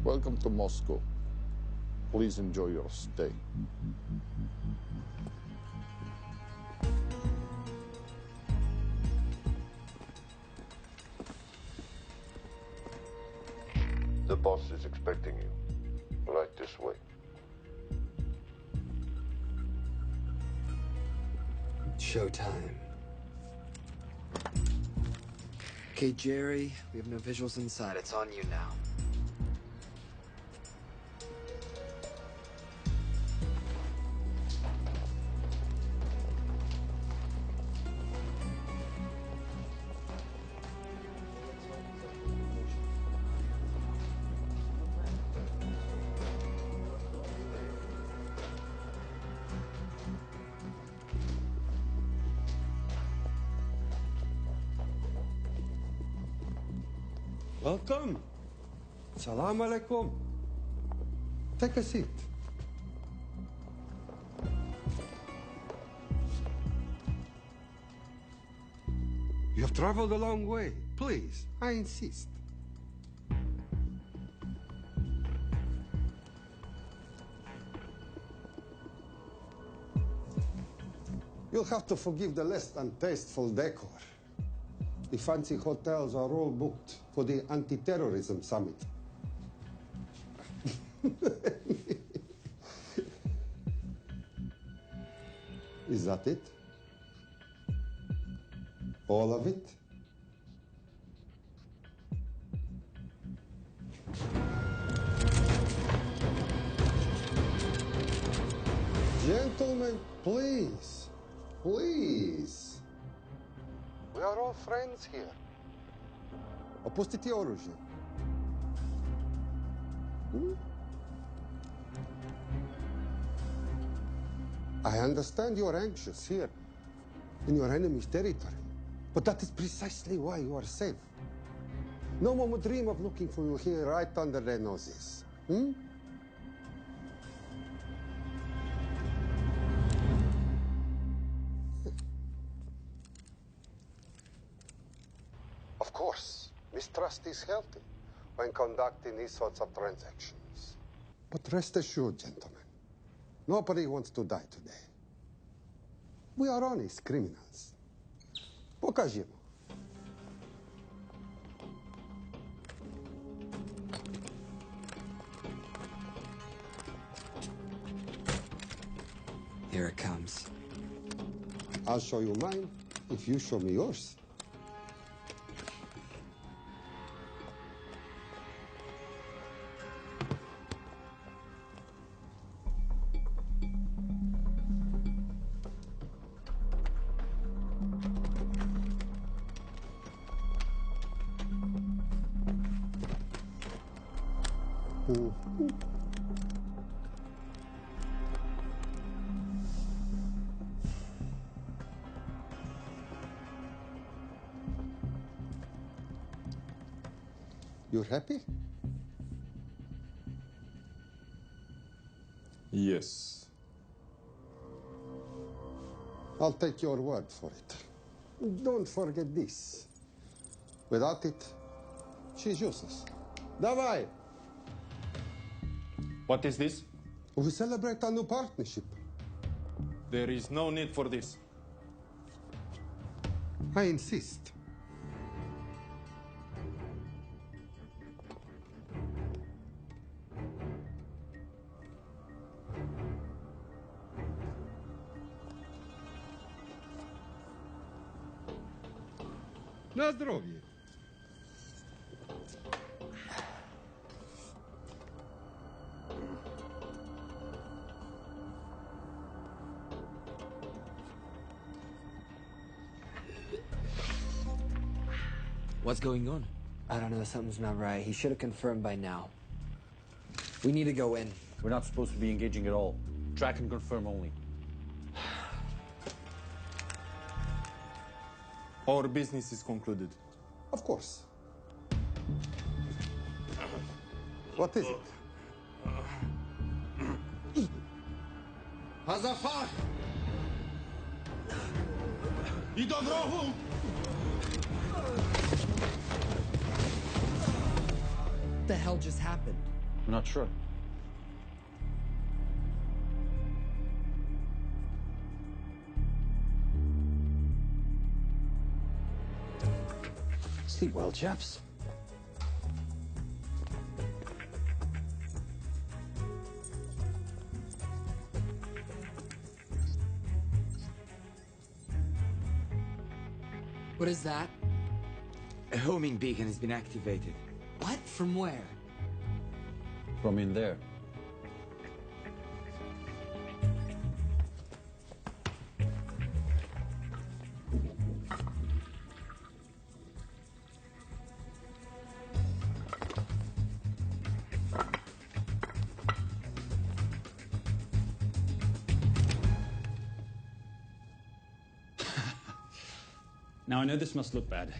Welcome to Moscow. Please enjoy your stay. The boss is expecting you. Right this way. Showtime. Okay, Jerry, we have no visuals inside. It's on you now. Welcome. Salam alaikum. Take a seat. You have traveled a long way. Please, I insist. You'll have to forgive the less than tasteful decor. The fancy hotels are all booked for the anti-terrorism summit. Is that it? All of it? Gentlemen, please, please. We are all friends here. Opustite oružje. I understand you are anxious here, in your enemy's territory. But that is precisely why you are safe. No one would dream of looking for you here right under their noses. Of course, mistrust is healthy when conducting these sorts of transactions. But rest assured, gentlemen, nobody wants to die today. We are honest criminals. Покажемо. Here it comes. I'll show you mine if you show me yours. You're happy? Yes. I'll take your word for it. Don't forget this. Without it, she's useless. Давай! What is this? We celebrate our new partnership. There is no need for this. I insist. На здоровье. What's going on? I don't know. Something's not right. He should have confirmed by now. We need to go in. We're not supposed to be engaging at all. Track and confirm only. Our business is concluded. Of course. What is it? Hazafar! I dorogu! What the hell just happened? I'm not sure. Sleep well, chaps. What is that? A homing beacon has been activated. What? From where? From in there. Now, I know this must look bad.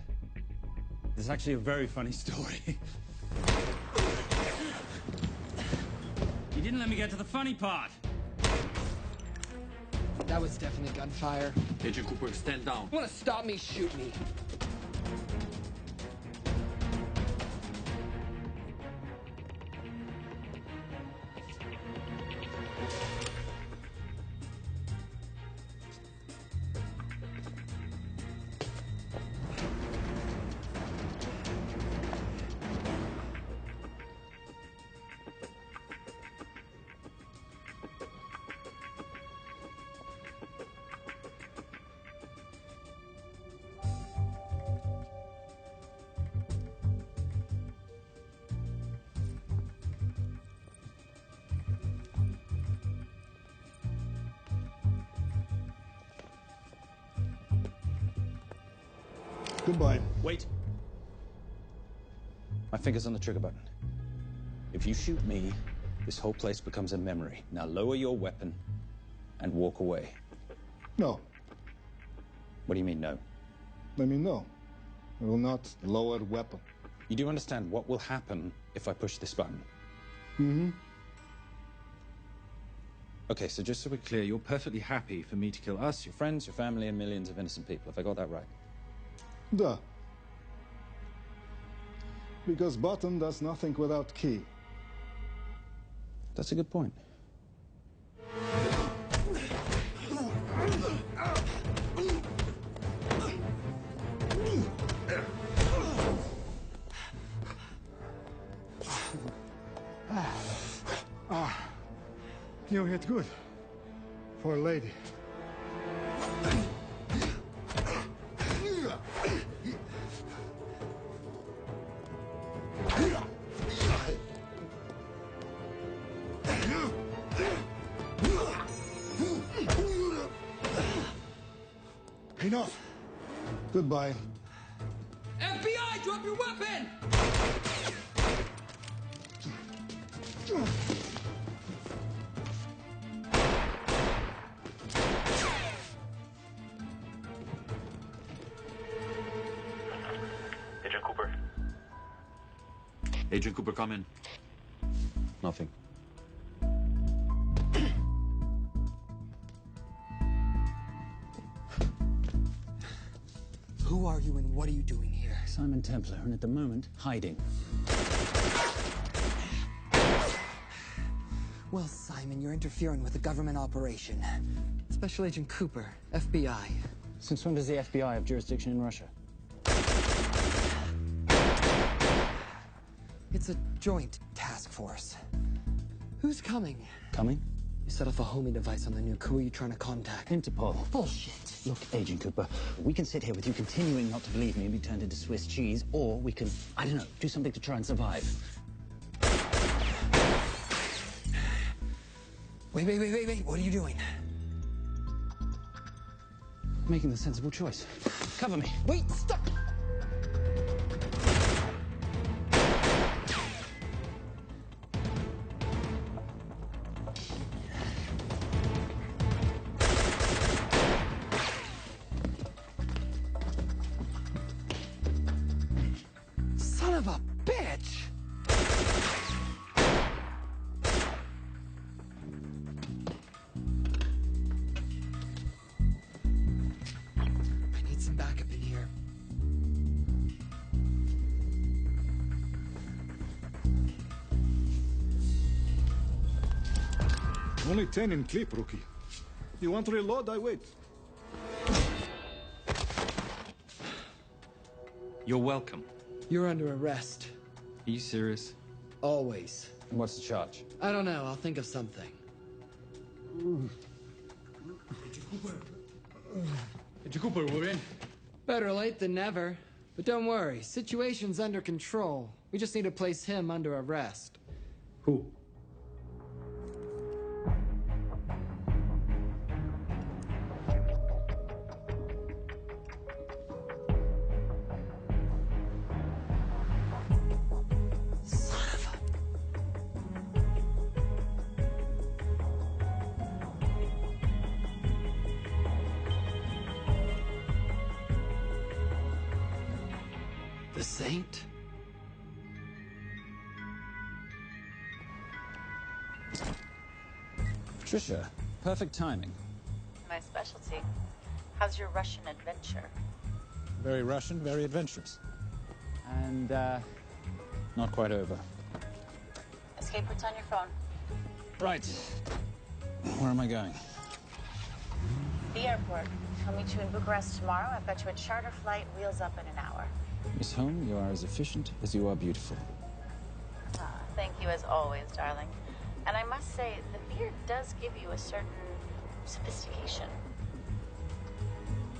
This is actually a very funny story. You didn't let me get to the funny part. That was definitely gunfire. Agent Cooper, stand down. You wanna stop me, shoot me. Goodbye. Wait. My finger's on the trigger button. If you shoot me, this whole place becomes a memory. Now lower your weapon and walk away. No. What do you mean, no? I mean, no. I will not lower weapon. You do understand what will happen if I push this button? Mm-hmm. Okay, so just so we're clear, you're perfectly happy for me to kill us, your friends, your family, and millions of innocent people. Have I got that right? Duh. Because button does nothing without key. That's a good point. You hit good. For a lady. Enough. Goodbye. FBI, drop your weapon! Agent Cooper. Agent Cooper, come in. Nothing. Who are you and what are you doing here? Simon Templar, and at the moment, hiding. Well, Simon, you're interfering with a government operation. Special Agent Cooper, FBI. Since when does the FBI have jurisdiction in Russia? It's a joint task force. Who's coming? Coming? You set off a homing device on the nuke. Who are you trying to contact? Interpol. Bullshit. Look, Agent Cooper, we can sit here with you continuing not to believe me and be turned into Swiss cheese, or we can, I don't know, do something to try and survive. Wait. What are you doing? Making the sensible choice. Cover me. Wait, stop! Son of a bitch! I need some backup in here. Only 10 in clip, rookie. You want to reload? I wait. You're welcome. You're under arrest. Are you serious? Always. And what's the charge? I don't know. I'll think of something. Agent Cooper, we're in. Better late than never. But don't worry. Situation's under control. We just need to place him under arrest. Who? The Saint? Patricia, perfect timing. My specialty. How's your Russian adventure? Very Russian, very adventurous. And, not quite over. Escape routes on your phone. Right. Where am I going? The airport. I'll meet you in Bucharest tomorrow. I've got you a charter flight, wheels up in an hour. Miss Holm, you are as efficient as you are beautiful. Ah, thank you as always, darling. And I must say, the beard does give you a certain sophistication.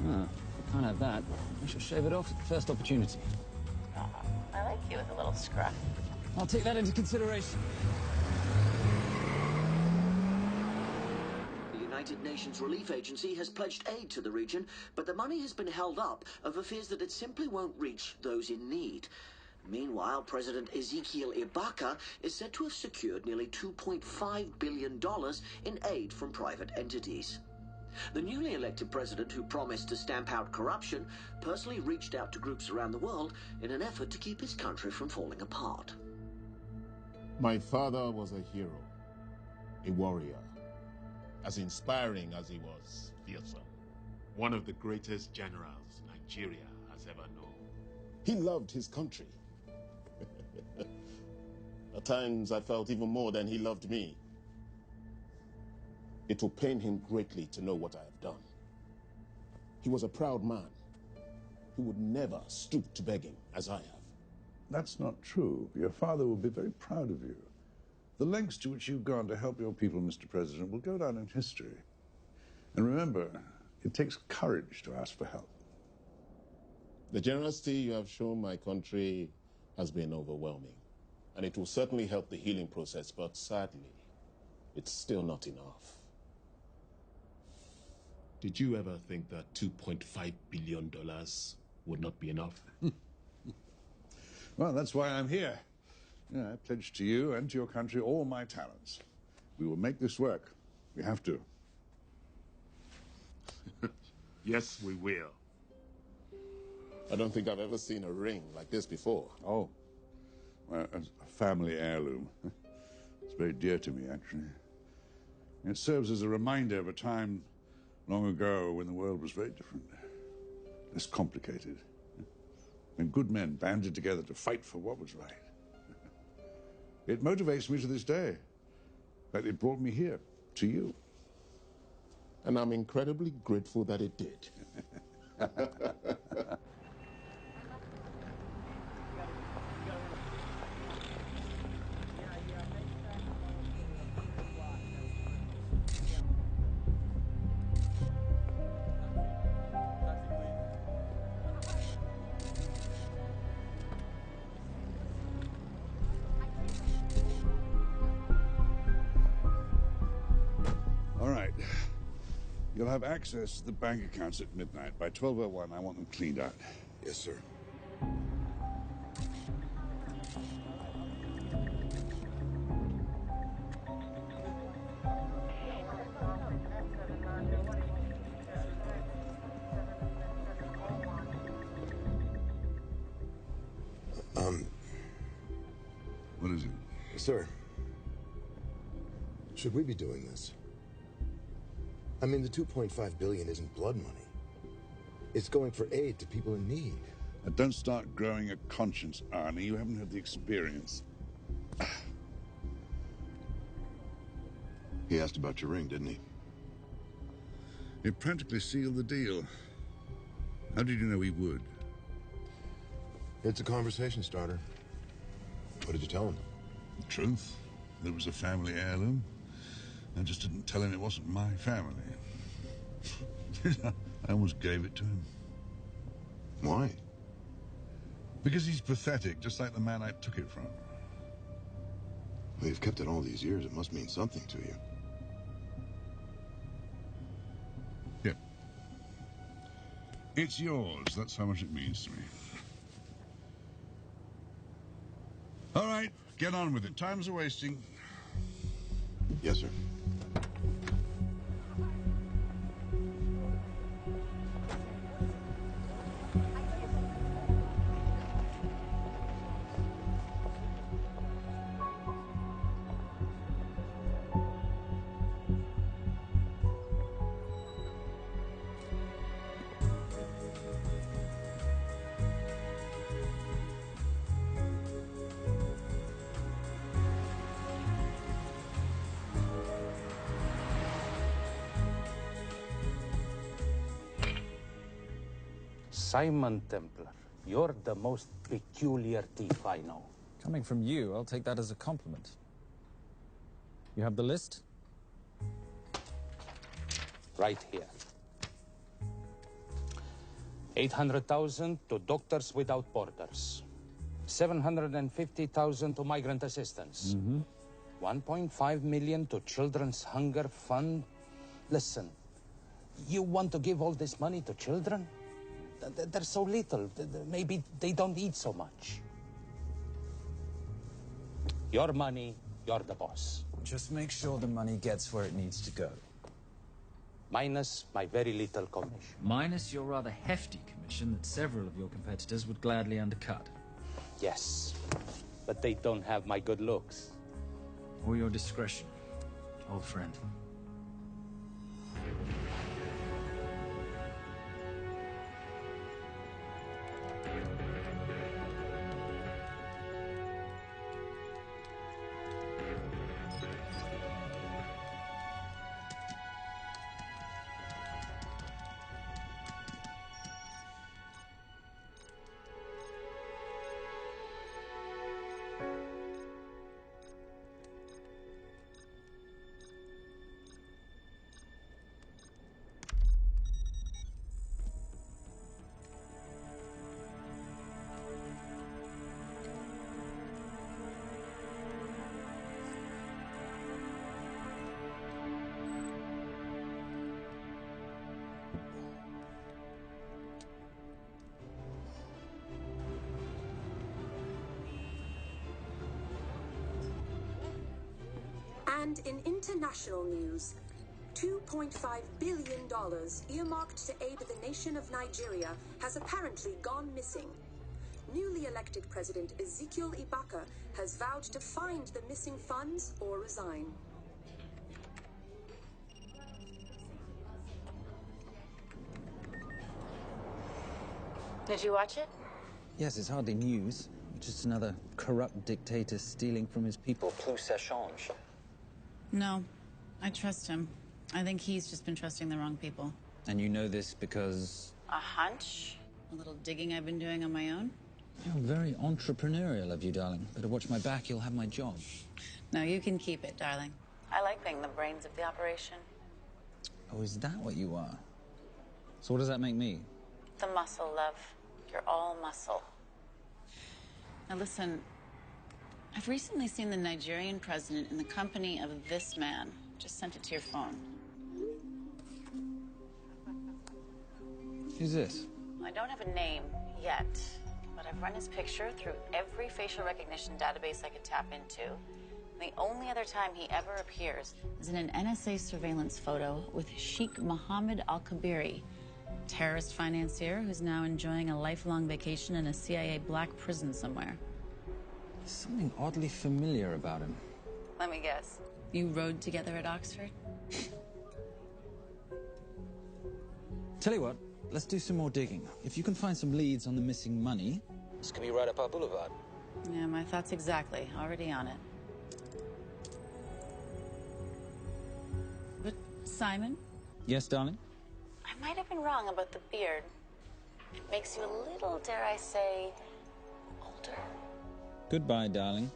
Ah, can't have that. I shall shave it off at the first opportunity. Ah, I like you with a little scruff. I'll take that into consideration. The United Nations Relief Agency has pledged aid to the region, but the money has been held up over fears that it simply won't reach those in need. Meanwhile, President Ezekiel Ibaka is said to have secured nearly $2.5 billion in aid from private entities. The newly elected president, who promised to stamp out corruption, personally reached out to groups around the world in an effort to keep his country from falling apart. My father was a hero, a warrior, as inspiring as he was fearsome. One of the greatest generals Nigeria has ever known. He loved his country. At times, I felt even more than he loved me. It will pain him greatly to know what I have done. He was a proud man. He would never stoop to begging as I have. That's not true. Your father will be very proud of you. The lengths to which you've gone to help your people, Mr. President, will go down in history. And remember, it takes courage to ask for help. The generosity you have shown my country has been overwhelming. And it will certainly help the healing process, but sadly, it's still not enough. Did you ever think that $2.5 billion would not be enough? Well, that's why I'm here. Yeah, I pledge to you and to your country all my talents. We will make this work. We have to. Yes, we will. I don't think I've ever seen a ring like this before. Oh, well, it's a family heirloom. It's very dear to me, actually. It serves as a reminder of a time long ago when the world was very different, less complicated, when good men banded together to fight for what was right. It motivates me to this day. In fact, it brought me here, to you. And I'm incredibly grateful that it did. All right. You'll have access to the bank accounts at midnight. By 12:01, I want them cleaned out. Yes, sir. What is it? Sir, should we be doing this? I mean, the $2.5 billion isn't blood money. It's going for aid to people in need. Now, don't start growing a conscience, Arnie. You haven't had the experience. He asked about your ring, didn't he? It practically sealed the deal. How did you know he would? It's a conversation starter. What did you tell him? The truth. There was a family heirloom. I just didn't tell him it wasn't my family. I almost gave it to him. Why? Because he's pathetic, just like the man I took it from. Well, you've kept it all these years. It must mean something to you. Yeah. It's yours. That's how much it means to me. All right, get on with it. Time's a-wasting. Yes, sir. Simon Templar, you're the most peculiar thief I know. Coming from you, I'll take that as a compliment. You have the list? Right here. 800,000 to Doctors Without Borders. 750,000 to migrant assistance. 1.5 million to Children's Hunger Fund. Listen, you want to give all this money to children? They're so little. Maybe they don't eat so much. Your money, you're the boss. Just make sure the money gets where it needs to go. Minus my very little commission. Minus your rather hefty commission that several of your competitors would gladly undercut. Yes, but they don't have my good looks. Or your discretion, old friend. And in international news, $2.5 billion earmarked to aid the nation of Nigeria has apparently gone missing. Newly elected President Ezekiel Ibaka has vowed to find the missing funds or resign. Did you watch it? Yes, it's hardly news. Just another corrupt dictator stealing from his people. Plus ça change. No, I trust him. I think he's just been trusting the wrong people. And you know this because... A hunch? A little digging I've been doing on my own. You're very entrepreneurial of you, darling. Better watch my back, you'll have my job. No, you can keep it, darling. I like being the brains of the operation. Oh, is that what you are? So what does that make me? The muscle, love. You're all muscle. Now listen, I've recently seen the Nigerian president in the company of this man. Just sent it to your phone. Who's this? I don't have a name yet, but I've run his picture through every facial recognition database I could tap into. And the only other time he ever appears is in an NSA surveillance photo with Sheikh Mohammed Al-Kabiri, terrorist financier who's now enjoying a lifelong vacation in a CIA black prison somewhere. There's something oddly familiar about him. Let me guess. You rode together at Oxford? Tell you what, let's do some more digging. If you can find some leads on the missing money, this could be right up our boulevard. Yeah, my thoughts exactly. Already on it. Simon? Yes, darling? I might have been wrong about the beard. It makes you a little, dare I say, older. Goodbye, darling.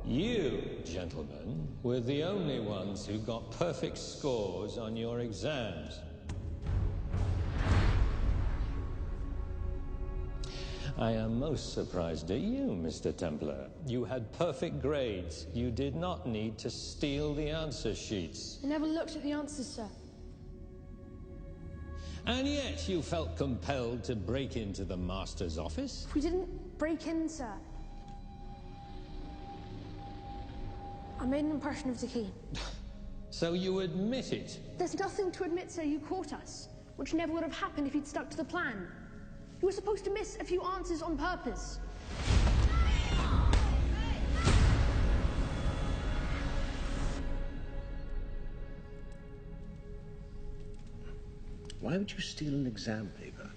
You, gentlemen, were the only ones who got perfect scores on your exams. I am most surprised at you, Mr. Templar. You had perfect grades. You did not need to steal the answer sheets. I never looked at the answers, sir. And yet you felt compelled to break into the master's office? We didn't break in, sir. I made an impression of the key. So you admit it? There's nothing to admit, sir. You caught us, which never would have happened if you'd stuck to the plan. You were supposed to miss a few answers on purpose. Why would you steal an exam paper?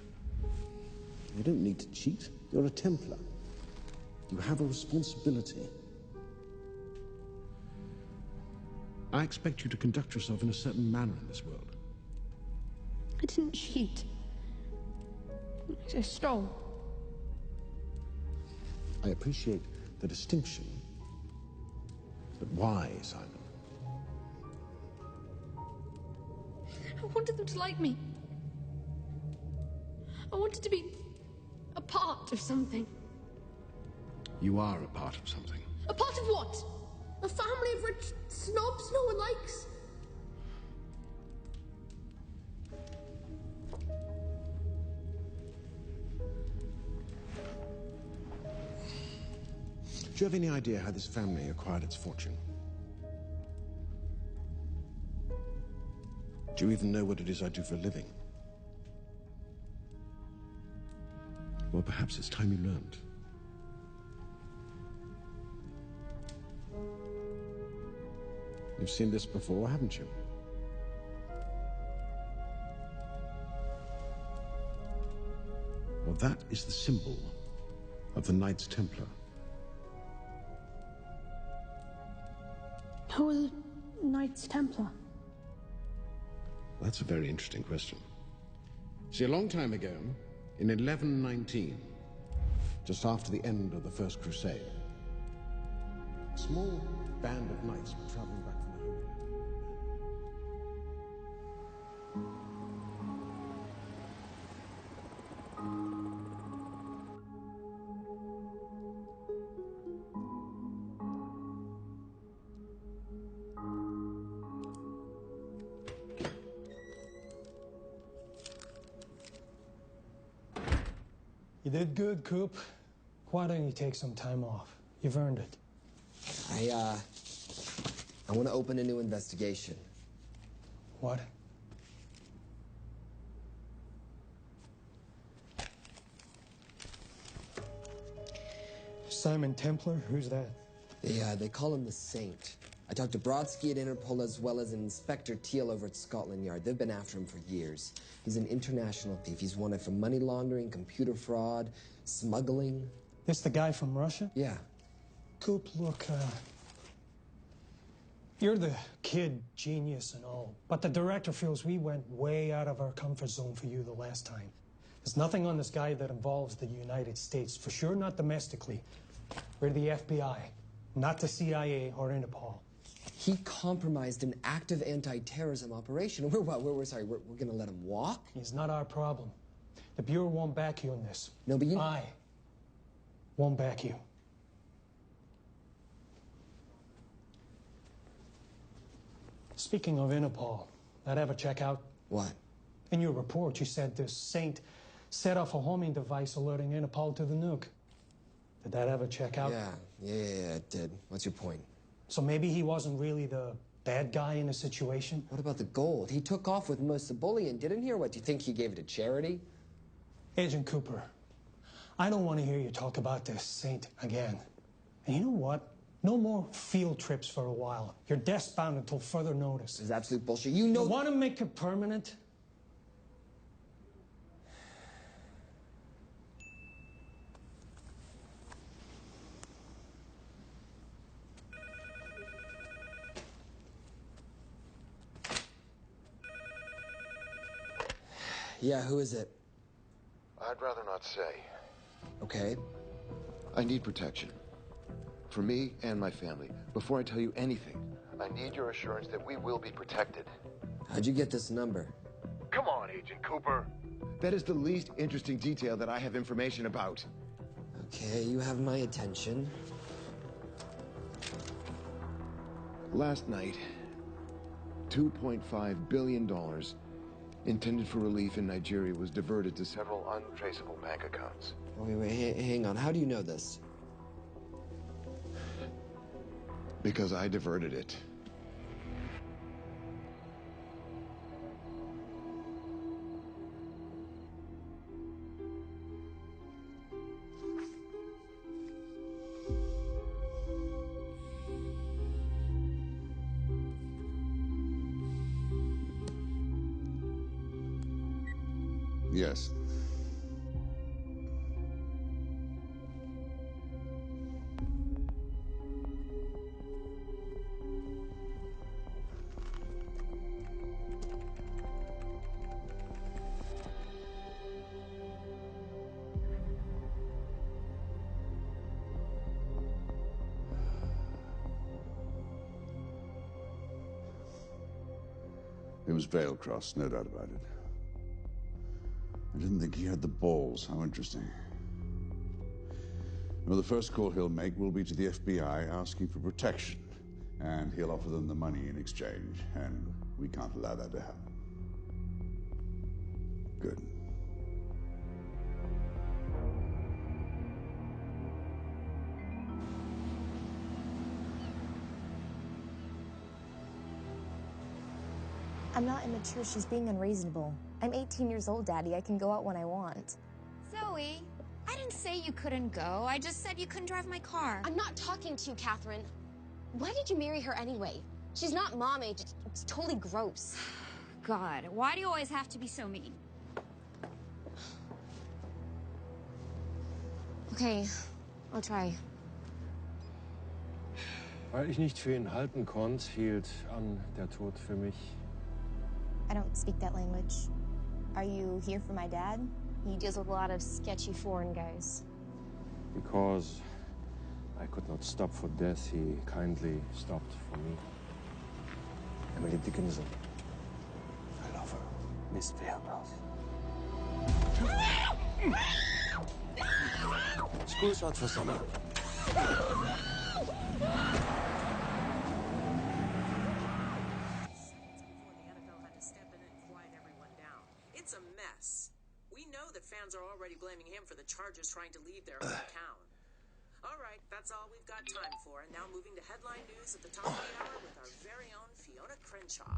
You don't need to cheat. You're a Templar. You have a responsibility. I expect you to conduct yourself in a certain manner in this world. I didn't cheat. I stole. I appreciate the distinction. But why, Simon? I wanted them to like me. I wanted to be a part of something. You are a part of something. A part of what? A family of rich snobs no one likes? Do you have any idea how this family acquired its fortune? Do you even know what it is I do for a living? Well, perhaps it's time you learned. You've seen this before, haven't you? Well, that is the symbol of the Knights Templar. Who are the Knights Templar? That's a very interesting question. See, a long time ago, in 1119, just after the end of the First Crusade, a small band of knights were traveling back from the Holy Land. You did good, Coop. Why don't you take some time off? You've earned it. I want to open a new investigation. What? Simon Templar? Who's that? They call him the Saint. I talked to Brodsky at Interpol as well as Inspector Teal over at Scotland Yard. They've been after him for years. He's an international thief. He's wanted for money laundering, computer fraud, smuggling. This the guy from Russia? Yeah. Coop, look, you're the kid genius and all, but the director feels we went way out of our comfort zone for you the last time. There's nothing on this guy that involves the United States, for sure not domestically. We're the FBI, not the CIA or Interpol. He compromised an active anti-terrorism operation. We're gonna let him walk? He's not our problem. The Bureau won't back you in this. No, but you... I won't back you. Speaking of Interpol, that ever check out? What? In your report, you said this Saint set off a homing device alerting Interpol to the nuke. Did that ever check out? Yeah, it did. What's your point? So maybe he wasn't really the bad guy in the situation? What about the gold? He took off with most of the bullion, didn't he? Or what, do you think he gave it to charity? Agent Cooper, I don't want to hear you talk about this Saint again. And you know what? No more field trips for a while. You're desk-bound until further notice. It's absolute bullshit. You know... You want to make it permanent? Yeah, who is it? I'd rather not say. Okay. I need protection. For me and my family. Before I tell you anything, I need your assurance that we will be protected. How'd you get this number? Come on, Agent Cooper. That is the least interesting detail that I have information about. Okay, you have my attention. Last night, $2.5 billion intended for relief in Nigeria was diverted to several untraceable bank accounts. Wait, hang on. How do you know this? Because I diverted it. Yes. It was Veilcross, no doubt about it. I didn't think he had the balls. How interesting. Well, the first call he'll make will be to the FBI asking for protection. And he'll offer them the money in exchange. And we can't allow that to happen. Good. I'm not immature. She's being unreasonable. I'm 18 years old, Daddy. I can go out when I want. Zoe, I didn't say you couldn't go. I just said you couldn't drive my car. I'm not talking to you, Catherine. Why did you marry her anyway? She's not mom age. It's totally gross. God, why do you always have to be so mean? Okay, I'll try. Weil ich nicht für ihn halten konnte, hielt an der Tod für mich. I don't speak that language. Are you here for my dad? He deals with a lot of sketchy foreign guys. Because I could not stop for death, he kindly stopped for me. Emily Dickinson. I love her. Miss Veilcross. School's out for summer. It's a mess. We know that fans are already blaming him for the Chargers trying to leave their hometown. All right, that's all we've got time for. And now moving to headline news at the top of the hour with our very own Fiona Crenshaw.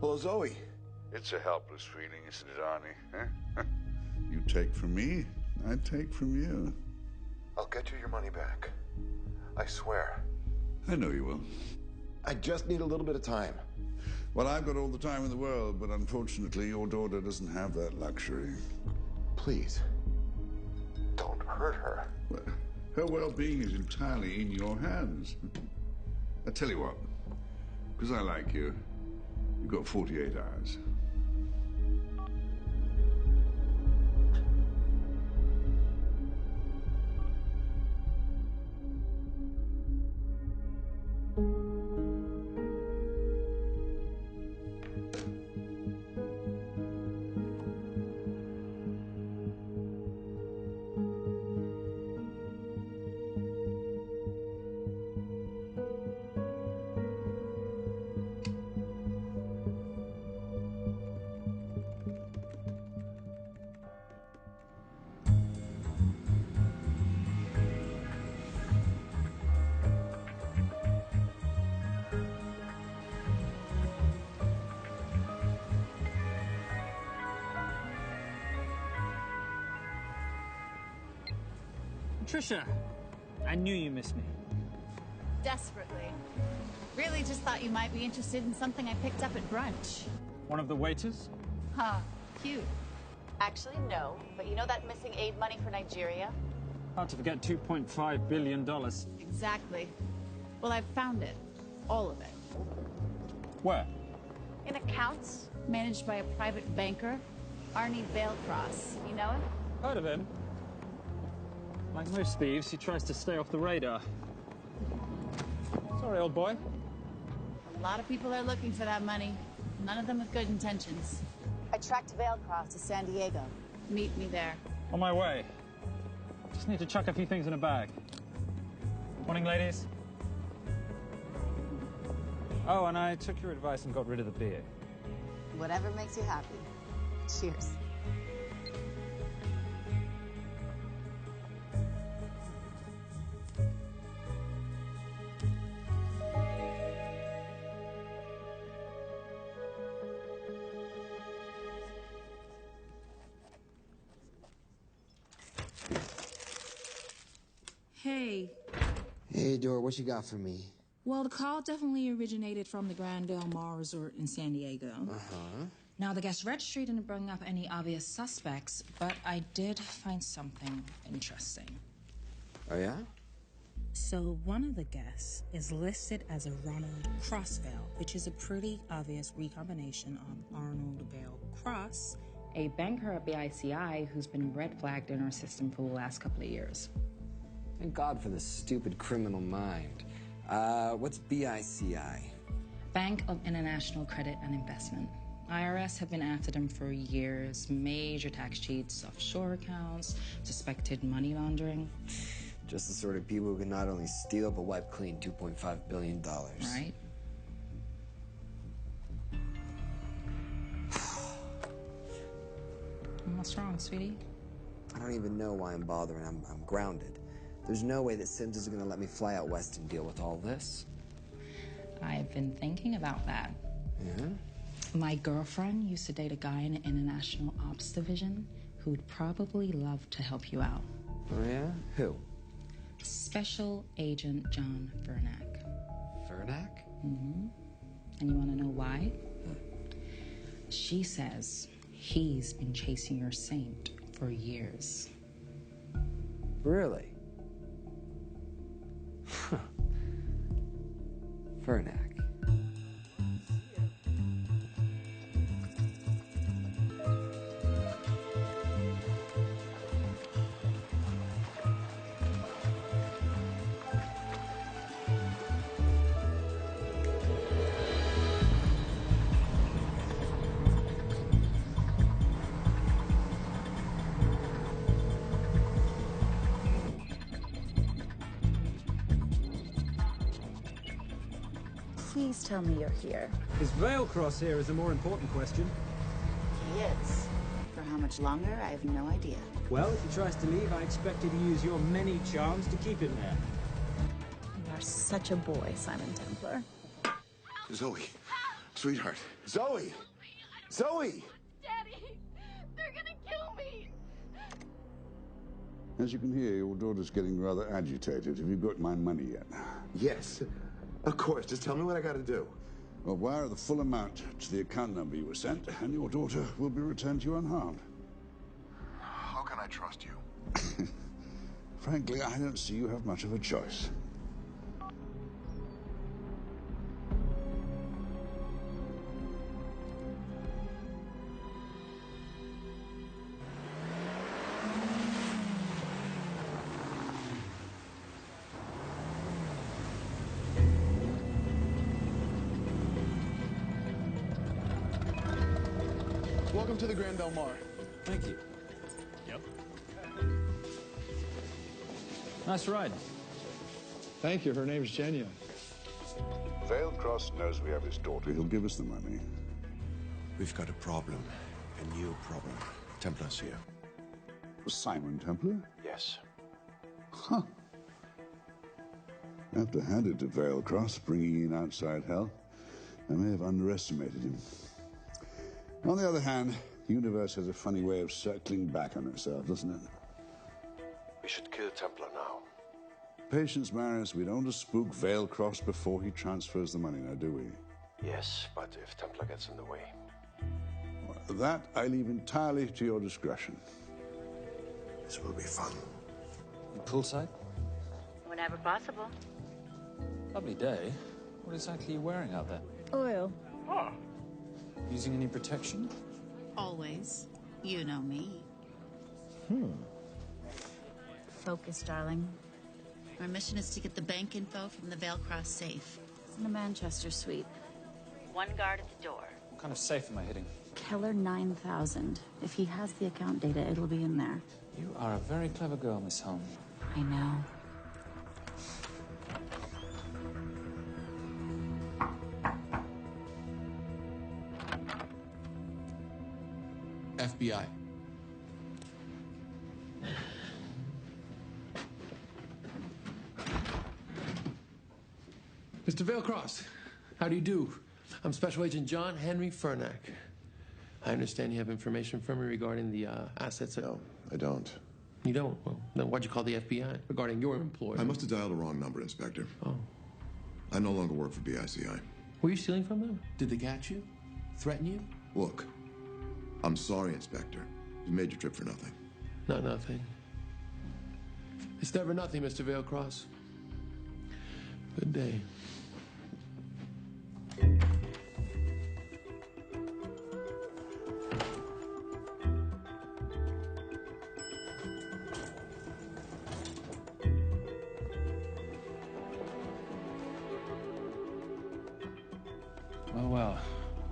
Hello, Zoe. It's a helpless feeling, isn't it, Arnie? Huh? You take from me, I take from you. I'll get you your money back. I swear. I know you will. I just need a little bit of time. Well, I've got all the time in the world, but unfortunately, your daughter doesn't have that luxury. Please, don't hurt her. Well, her well-being is entirely in your hands. I tell you what, because I like you, you've got 48 hours. Trisha, I knew you missed me. Desperately. Really just thought you might be interested in something I picked up at brunch. One of the waiters? Huh, cute. Actually, no. But you know that missing aid money for Nigeria? Hard to forget $2.5 billion. Exactly. Well, I've found it. All of it. Where? In accounts managed by a private banker, Arnie Vailcross. You know him? Heard of him. Like most thieves, he tries to stay off the radar. Sorry, old boy. A lot of people are looking for that money. None of them with good intentions. I tracked Vailcross to San Diego. Meet me there. On my way. Just need to chuck a few things in a bag. Morning, ladies. Oh, and I took your advice and got rid of the beer. Whatever makes you happy. Cheers. Hey. Hey, Dora, what you got for me? Well, the call definitely originated from the Grand Del Mar Resort in San Diego. Uh-huh. Now, the guest registry didn't bring up any obvious suspects, but I did find something interesting. Oh, yeah? So one of the guests is listed as a Ronald Crossvale, which is a pretty obvious recombination of Arnold Vale Cross, a banker at BICI who's been red flagged in our system for the last couple of years. Thank God for this stupid criminal mind. What's BICI? Bank of International Credit and Investment. IRS have been after them for years. Major tax cheats, offshore accounts, suspected money laundering. Just the sort of people who can not only steal but wipe clean $2.5 billion. Right? What's wrong, sweetie? I don't even know why I'm bothering. I'm grounded. There's no way that Sims is gonna let me fly out west and deal with all this. I've been thinking about that. Yeah? My girlfriend used to date a guy in the International Ops Division who'd probably love to help you out. Oh, yeah? Who? Special Agent John Vernack. Vernack? Mm-hmm. And you want to know why? She says he's been chasing your saint for years. Really? Vernack. Please tell me you're here. Is Vailcross here is a more important question. He is. For how much longer, I have no idea. Well, if he tries to leave, I expect you to use your many charms to keep him there. You are such a boy, Simon Templar. Zoe. Sweetheart. Zoe! Zoe! Daddy! They're gonna kill me! As you can hear, your daughter's getting rather agitated. Have you got my money yet? Yes. Of course. Just tell me what I gotta do. Well, wire the full amount to the account number you were sent, and your daughter will be returned to you unharmed. How can I trust you? Frankly, I don't see you have much of a choice. Welcome to the Grand Del Mar. Thank you. Yep. Nice ride. Thank you. Her name's Genya. Vailcross knows we have his daughter. He'll give us the money. We've got a problem. A new problem. Templar's here. Simon Templar? Yes. Huh. I have to hand it to Vailcross, bringing in outside help. I may have underestimated him. On the other hand, the universe has a funny way of circling back on itself, doesn't it? We should kill Templar now. Patience, Maris. We don't want to spook Vailcross before he transfers the money, now, do we? Yes, but if Templar gets in the way... Well, that I leave entirely to your discretion. This will be fun. Poolside? Whenever possible. Lovely day. What exactly are you wearing out there? Oil. Using any protection? Always. You know me. Focus, darling. Our mission is to get the bank info from the Vale Cross safe. It's in the Manchester suite. One guard at the door. What kind of safe am I hitting? Keller 9000. If he has the account data, it'll be in there. You are a very clever girl, Miss Holmes. I know. FBI. Mr. Vailcross, how do you do? I'm Special Agent John Henry Furnack. I understand you have information from me regarding the assets. No, I don't. You don't? Well, then why'd you call the FBI regarding your employer? I must have dialed the wrong number, Inspector. Oh. I no longer work for BICI. Were you stealing from them? Did they catch you? Threaten you? Look, I'm sorry, Inspector. You made your trip for nothing. Not nothing. It's never nothing, Mr. Vailcross. Good day. Well,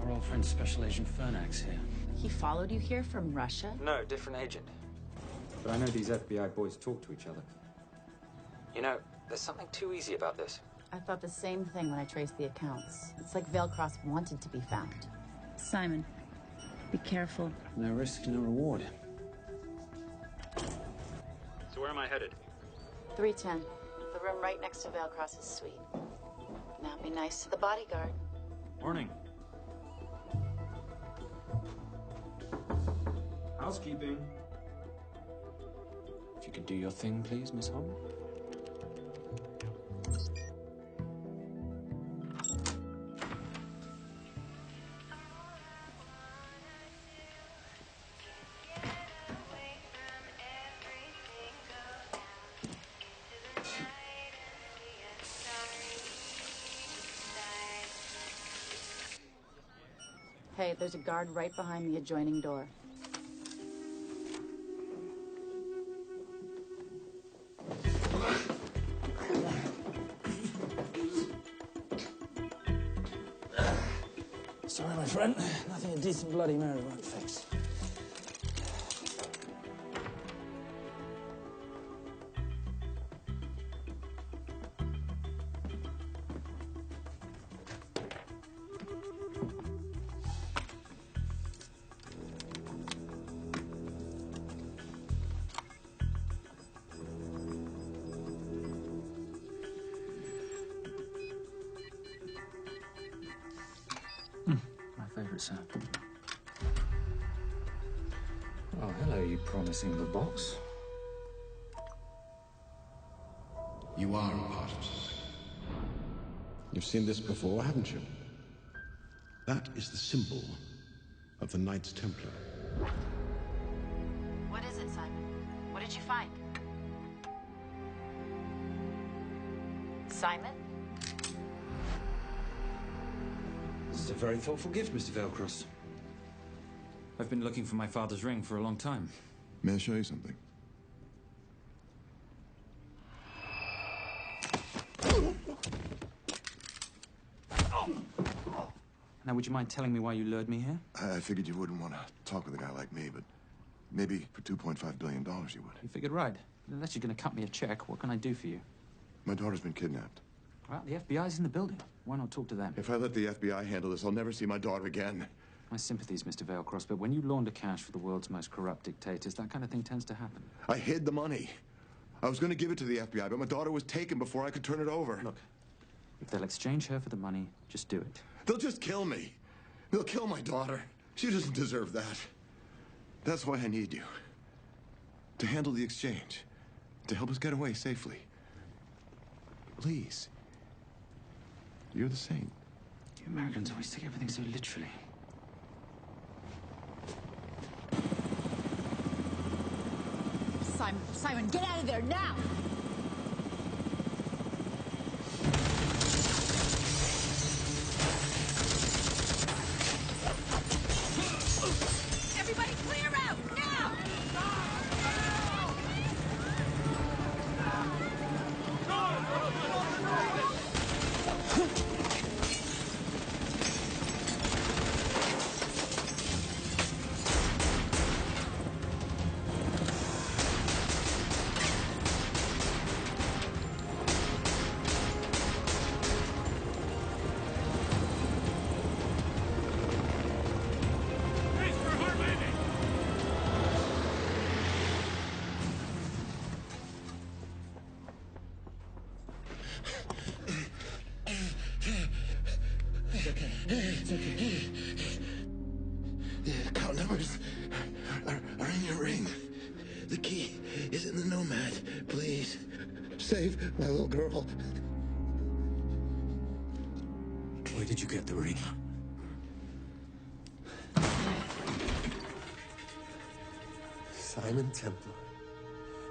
our old friend Special Agent Furnack's here. He followed you here from Russia? No, different agent. But I know these FBI boys talk to each other. You know, there's something too easy about this. I thought the same thing when I traced the accounts. It's like Vailcross wanted to be found. Simon, be careful. No risk, no reward. So where am I headed? 310. The room right next to Vailcross's suite. Now be nice to the bodyguard. Morning. Housekeeping. If you could do your thing, please, Miss Holmes. Hey, there's a guard right behind the adjoining door. Sorry, my friend. Nothing a decent Bloody Mary won't fix. My favorite sound. Oh, hello, you promising the box. You are a part of society. You've seen this before, haven't you? That is the symbol of the Knights Templar. What is it, Simon? What did you find? Simon? This is a very thoughtful gift, Mr. Vailcross. I've been looking for my father's ring for a long time. May I show you something? Now, would you mind telling me why you lured me here? I figured you wouldn't want to talk with a guy like me, but maybe for $2.5 billion you would. You figured right. Unless you're going to cut me a check, what can I do for you? My daughter's been kidnapped. Well, the FBI's in the building. Why not talk to them? If I let the FBI handle this, I'll never see my daughter again. My sympathies, Mr. Vailcross, but when you launder cash for the world's most corrupt dictators, that kind of thing tends to happen. I hid the money. I was going to give it to the FBI, but my daughter was taken before I could turn it over. Look, if they'll exchange her for the money, just do it. They'll just kill me. They'll kill my daughter. She doesn't deserve that. That's why I need you. To handle the exchange. To help us get away safely. Please. You're the saint. You Americans always take everything so literally. Simon. Simon, get out of there now! Everybody clear out, now! It's okay. The account numbers are in your ring. The key is in the Nomad. Please, save my little girl. Where did you get the ring? Simon Templar.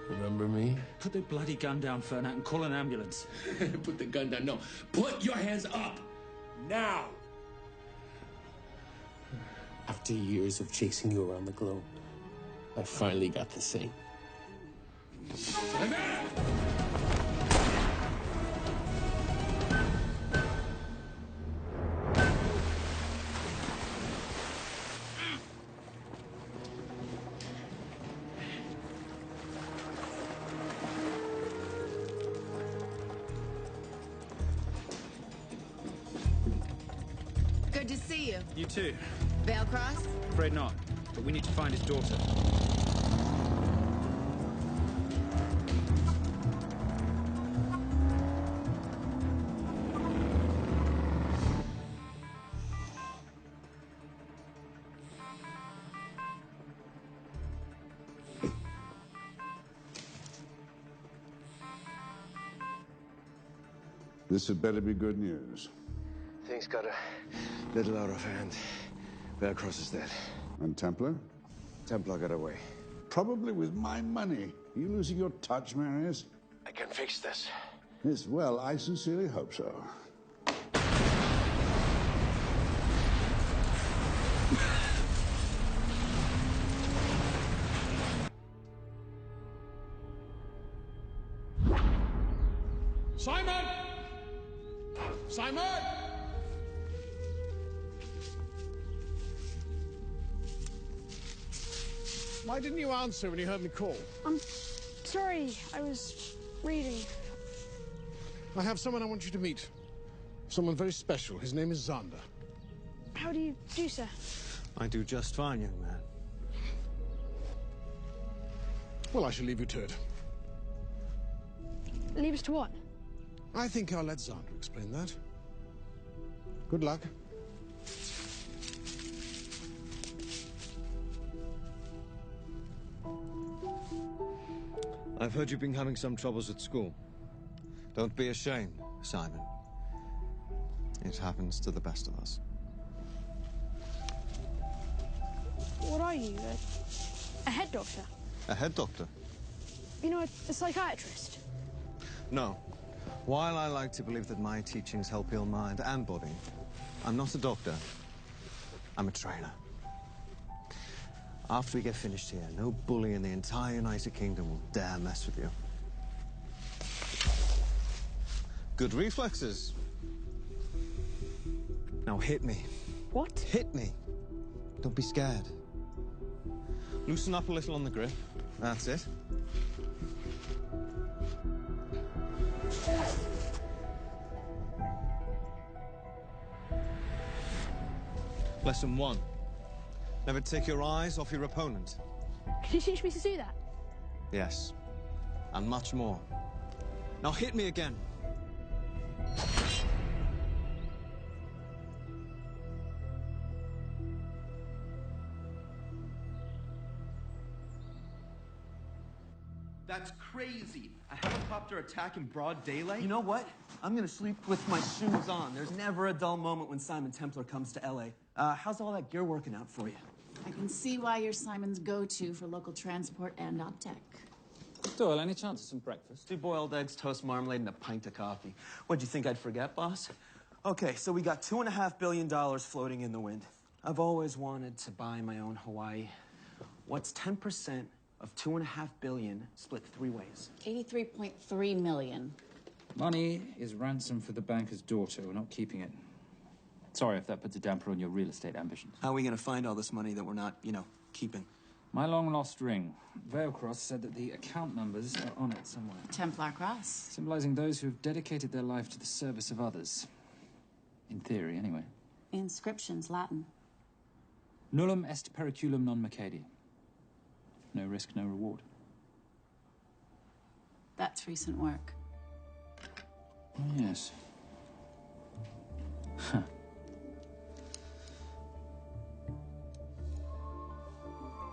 Remember me? Put the bloody gun down, Fernak, and call an ambulance. Put the gun down. No. Put your hands up. Now. After years of chasing you around the globe, I finally got the same. Good to see you. You too. Veil crossed? Afraid not, but we need to find his daughter. This had better be good news. Things got a little out of hand. Velcross is dead. And Templar? Templar got away. Probably with my money. Are you losing your touch, Marius? I can fix this. Yes, well, I sincerely hope so. Simon! Simon! Why didn't you answer when you heard me call? I'm sorry, I was reading. I have someone I want you to meet. Someone very special. His name is Zander. How do you do, sir? I do just fine, young man. Well, I shall leave you to it. Leave us to what? I think I'll let Zander explain that. Good luck. I've heard you've been having some troubles at school. Don't be ashamed, Simon. It happens to the best of us. What are you, a head doctor? A head doctor? You know, a psychiatrist? No. While I like to believe that my teachings help heal mind and body, I'm not a doctor. I'm a trainer. After we get finished here, no bully in the entire United Kingdom will dare mess with you. Good reflexes. Now hit me. What? Hit me. Don't be scared. Loosen up a little on the grip. That's it. Lesson 1. Never take your eyes off your opponent. Can you teach me to do that? Yes. And much more. Now hit me again. That's crazy. A helicopter attack in broad daylight? You know what? I'm gonna sleep with my shoes on. There's never a dull moment when Simon Templar comes to LA. How's all that gear working out for you? I can see why you're Simon's go-to for local transport and OpTech. Doyle, any chance of some breakfast? 2 boiled eggs, toast, marmalade, and a pint of coffee. What'd you think I'd forget, boss? Okay, so we got $2.5 billion floating in the wind. I've always wanted to buy my own Hawaii. What's 10% of $2.5 billion split 3 ways? 83.3 million. Money is ransom for the banker's daughter. We're not keeping it. Sorry if that puts a damper on your real estate ambitions. How are we gonna find all this money that we're not, keeping? My long-lost ring. Veilcross said that the account numbers are on it somewhere. Templar cross. Symbolizing those who have dedicated their life to the service of others. In theory, anyway. Inscription's Latin. Nullum est periculum non mercedi. No risk, no reward. That's recent work. Oh, yes. Huh.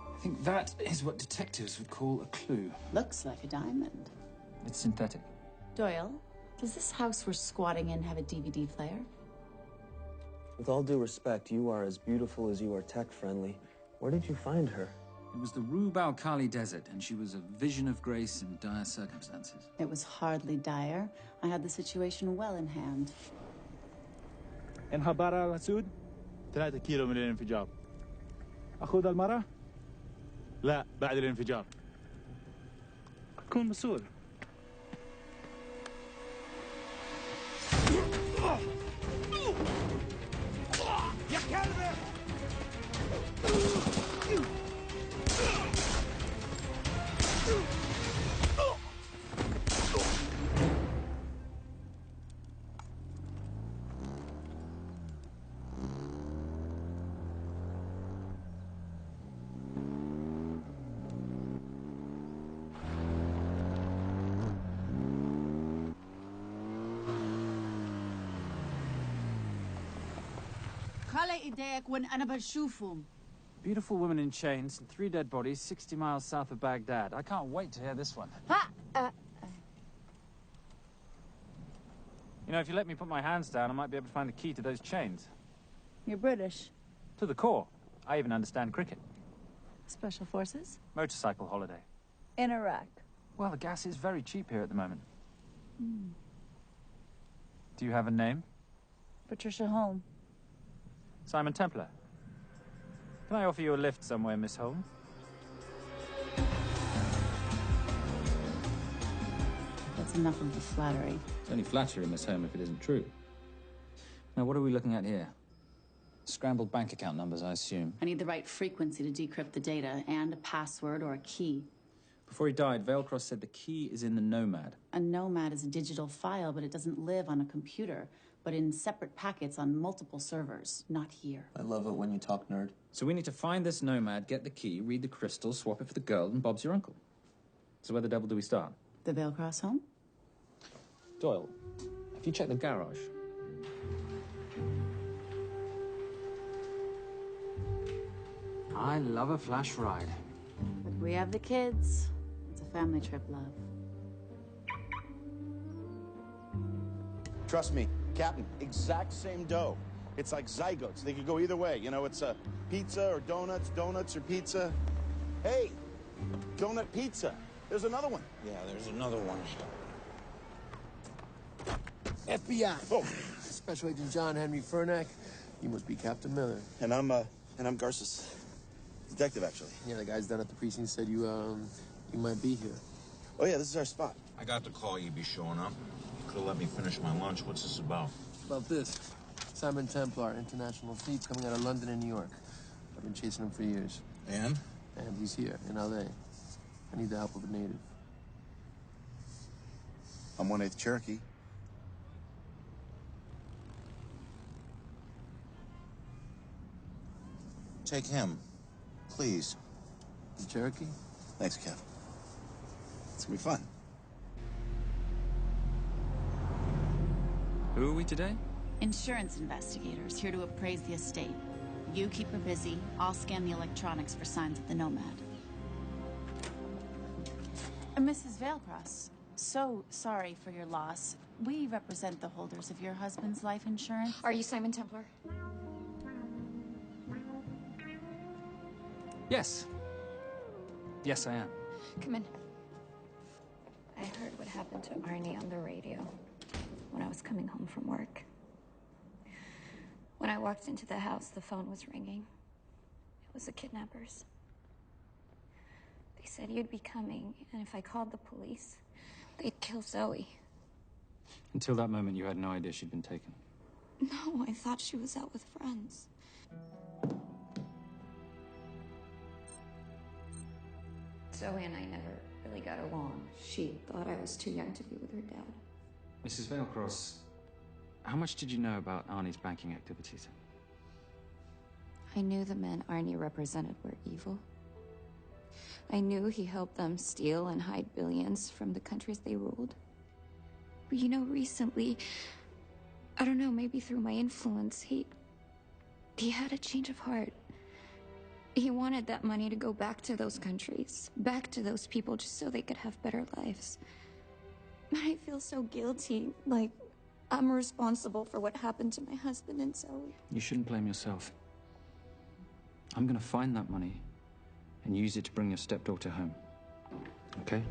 I think that is what detectives would call a clue. Looks like a diamond. It's synthetic. Doyle, does this house we're squatting in have a DVD player? With all due respect, you are as beautiful as you are tech-friendly. Where did you find her? It was the Rub al-Khali Desert, and she was a vision of grace in dire circumstances. It was hardly dire. I had the situation well in hand. انخبر على السود 3 كيلو من الانفجار. أخذ المرة؟ لا بعد الانفجار. كون مسؤول. يا كلب! Beautiful woman in chains and 3 dead bodies 60 miles south of Baghdad. I can't wait to hear this one. You know, if you let me put my hands down, I might be able to find the key to those chains. You're British. To the core. I even understand cricket. Special forces? Motorcycle holiday. In Iraq. Well, the gas is very cheap here at the moment. Do you have a name? Patricia Holm. Simon Templar. Can I offer you a lift somewhere, Miss Holmes? That's enough of the flattery. It's only flattery, Miss Holmes, if it isn't true. Now, what are we looking at here? Scrambled bank account numbers, I assume. I need the right frequency to decrypt the data and a password or a key. Before he died, Veilcross said the key is in the Nomad. A Nomad is a digital file, but it doesn't live on a computer, but in separate packets on multiple servers, not here. I love it when you talk nerd. So we need to find this Nomad, get the key, read the crystal, swap it for the girl, and Bob's your uncle. So where the devil do we start? The Veilcross home? Doyle, have you checked the garage? I love a flash ride. But we have the kids. It's a family trip, love. Trust me, Captain, exact same dough. It's like zygotes. They could go either way. You know, it's pizza or donuts, donuts or pizza. Hey, donut pizza. There's another one. Yeah, there's another one. FBI. Oh. Special Agent John Henry Furnack. You must be Captain Miller. And I'm Garces. Detective, actually. Yeah, the guys down at the precinct said you might be here. Oh, yeah, this is our spot. I got the call you'd be showing up. You could have let me finish my lunch. What's this about? About this. Simon Templar, international thief coming out of London and New York. I've been chasing him for years. And? And he's here, in L.A. I need the help of a native. I'm 1/8 Cherokee. Take him, please. The Cherokee? Thanks, Kev. It's gonna be fun. Who are we today? Insurance investigators here to appraise the estate. You keep her busy. I'll scan the electronics for signs of the Nomad. Mrs. Veilcross, so sorry for your loss. We represent the holders of your husband's life insurance. Are you Simon Templar? Yes. Yes, I am. Come in. I heard what happened to Arnie on the radio when I was coming home from work. When I walked into the house, the phone was ringing. It was the kidnappers. They said you'd be coming, and if I called the police, they'd kill Zoe. Until that moment, you had no idea she'd been taken. No, I thought she was out with friends. Zoe and I never really got along. She thought I was too young to be with her dad. Mrs. Veilcross, how much did you know about Arnie's banking activities? I knew the men Arnie represented were evil. I knew he helped them steal and hide billions from the countries they ruled. But you know, recently, I don't know, maybe through my influence, he had a change of heart. He wanted that money to go back to those countries, back to those people, just so they could have better lives. But I feel so guilty, like I'm responsible for what happened to my husband and Zoe. You shouldn't blame yourself. I'm gonna find that money and use it to bring your stepdaughter home. Okay?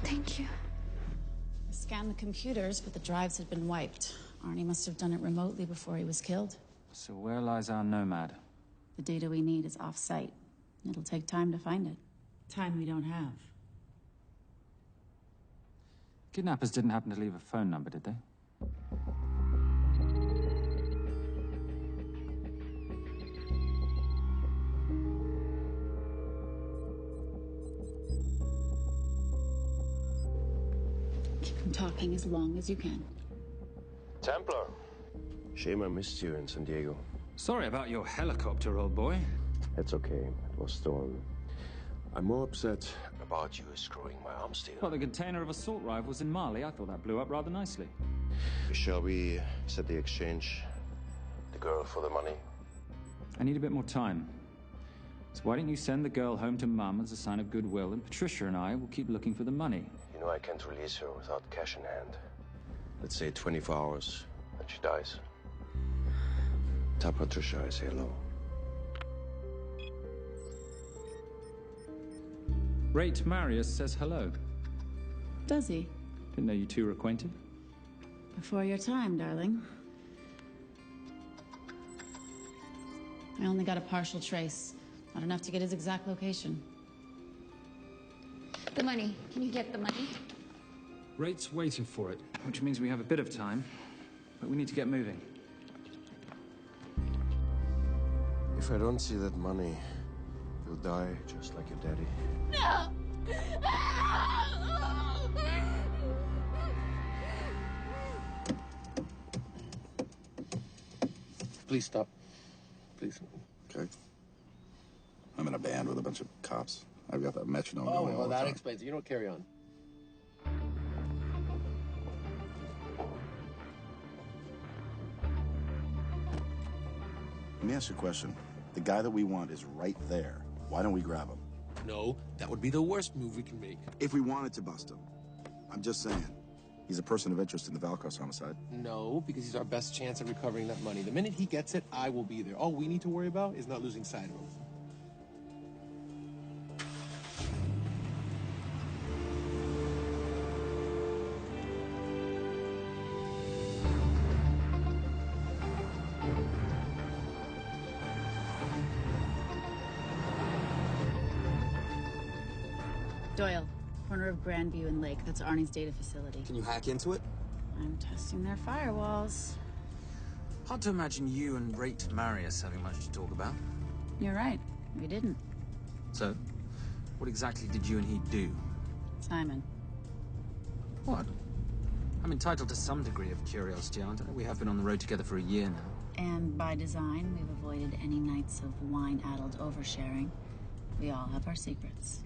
Thank you. I scanned the computers, but the drives had been wiped. Arnie must have done it remotely before he was killed. So where lies our nomad? The data we need is off-site. It'll take time to find it. Time we don't have. Kidnappers didn't happen to leave a phone number, did they? Keep them talking as long as you can. Templar. Shame I missed you in San Diego. Sorry about your helicopter, old boy. It's okay. It was stolen. I'm more upset about you screwing my arms deal. Well, the container of assault rifles in Mali, I thought that blew up rather nicely. Shall we set the exchange? The girl for the money? I need a bit more time. So why don't you send the girl home to Mum as a sign of goodwill, and Patricia and I will keep looking for the money. You know I can't release her without cash in hand. Let's say 24 hours, and she dies. Tell Patricia I say hello. Rate Marius says hello. Does he? Didn't know you two were acquainted. Before your time, darling. I only got a partial trace. Not enough to get his exact location. The money. Can you get the money? Rate's waiting for it, which means we have a bit of time, but we need to get moving. If I don't see that money, you'll die just like your daddy. No! Please stop. Please. Okay. I'm in a band with a bunch of cops. I've got that metronome Oh, going all well, the that time. explains it. You don't carry on. Let me ask you a question. The guy that we want is right there. Why don't we grab him? No, that would be the worst move we can make. If we wanted to bust him. I'm just saying. He's a person of interest in the Veilcross homicide. No, because he's our best chance at recovering that money. The minute he gets it, I will be there. All we need to worry about is not losing sight of him. Doyle, corner of Grandview and Lake. That's Arnie's data facility. Can you hack into it? I'm testing their firewalls. Hard to imagine you and Rate Marius having much to talk about. You're right. We didn't. So, what exactly did you and he do? Simon. What? I'm entitled to some degree of curiosity, aren't I? We have been on the road together for a year now. And by design, we've avoided any nights of wine-addled oversharing. We all have our secrets.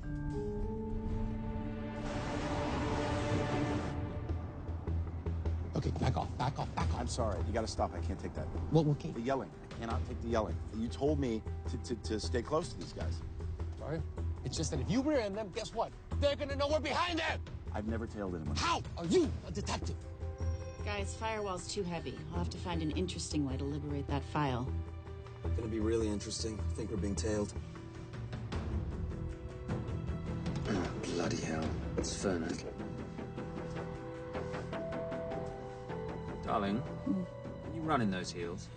Okay, back off, back off, back off. I'm sorry. You gotta stop. I can't take that. Well, okay. The yelling. I cannot take the yelling. You told me to stay close to these guys. Sorry? It's just that if you rear end them, guess what? They're gonna know we're behind them! I've never tailed anyone. How are you a detective? Guys, firewall's too heavy. I'll have to find an interesting way to liberate that file. Gonna be really interesting. I think we're being tailed. Blood. Bloody hell. It's Fernac. Darling, you running those heels?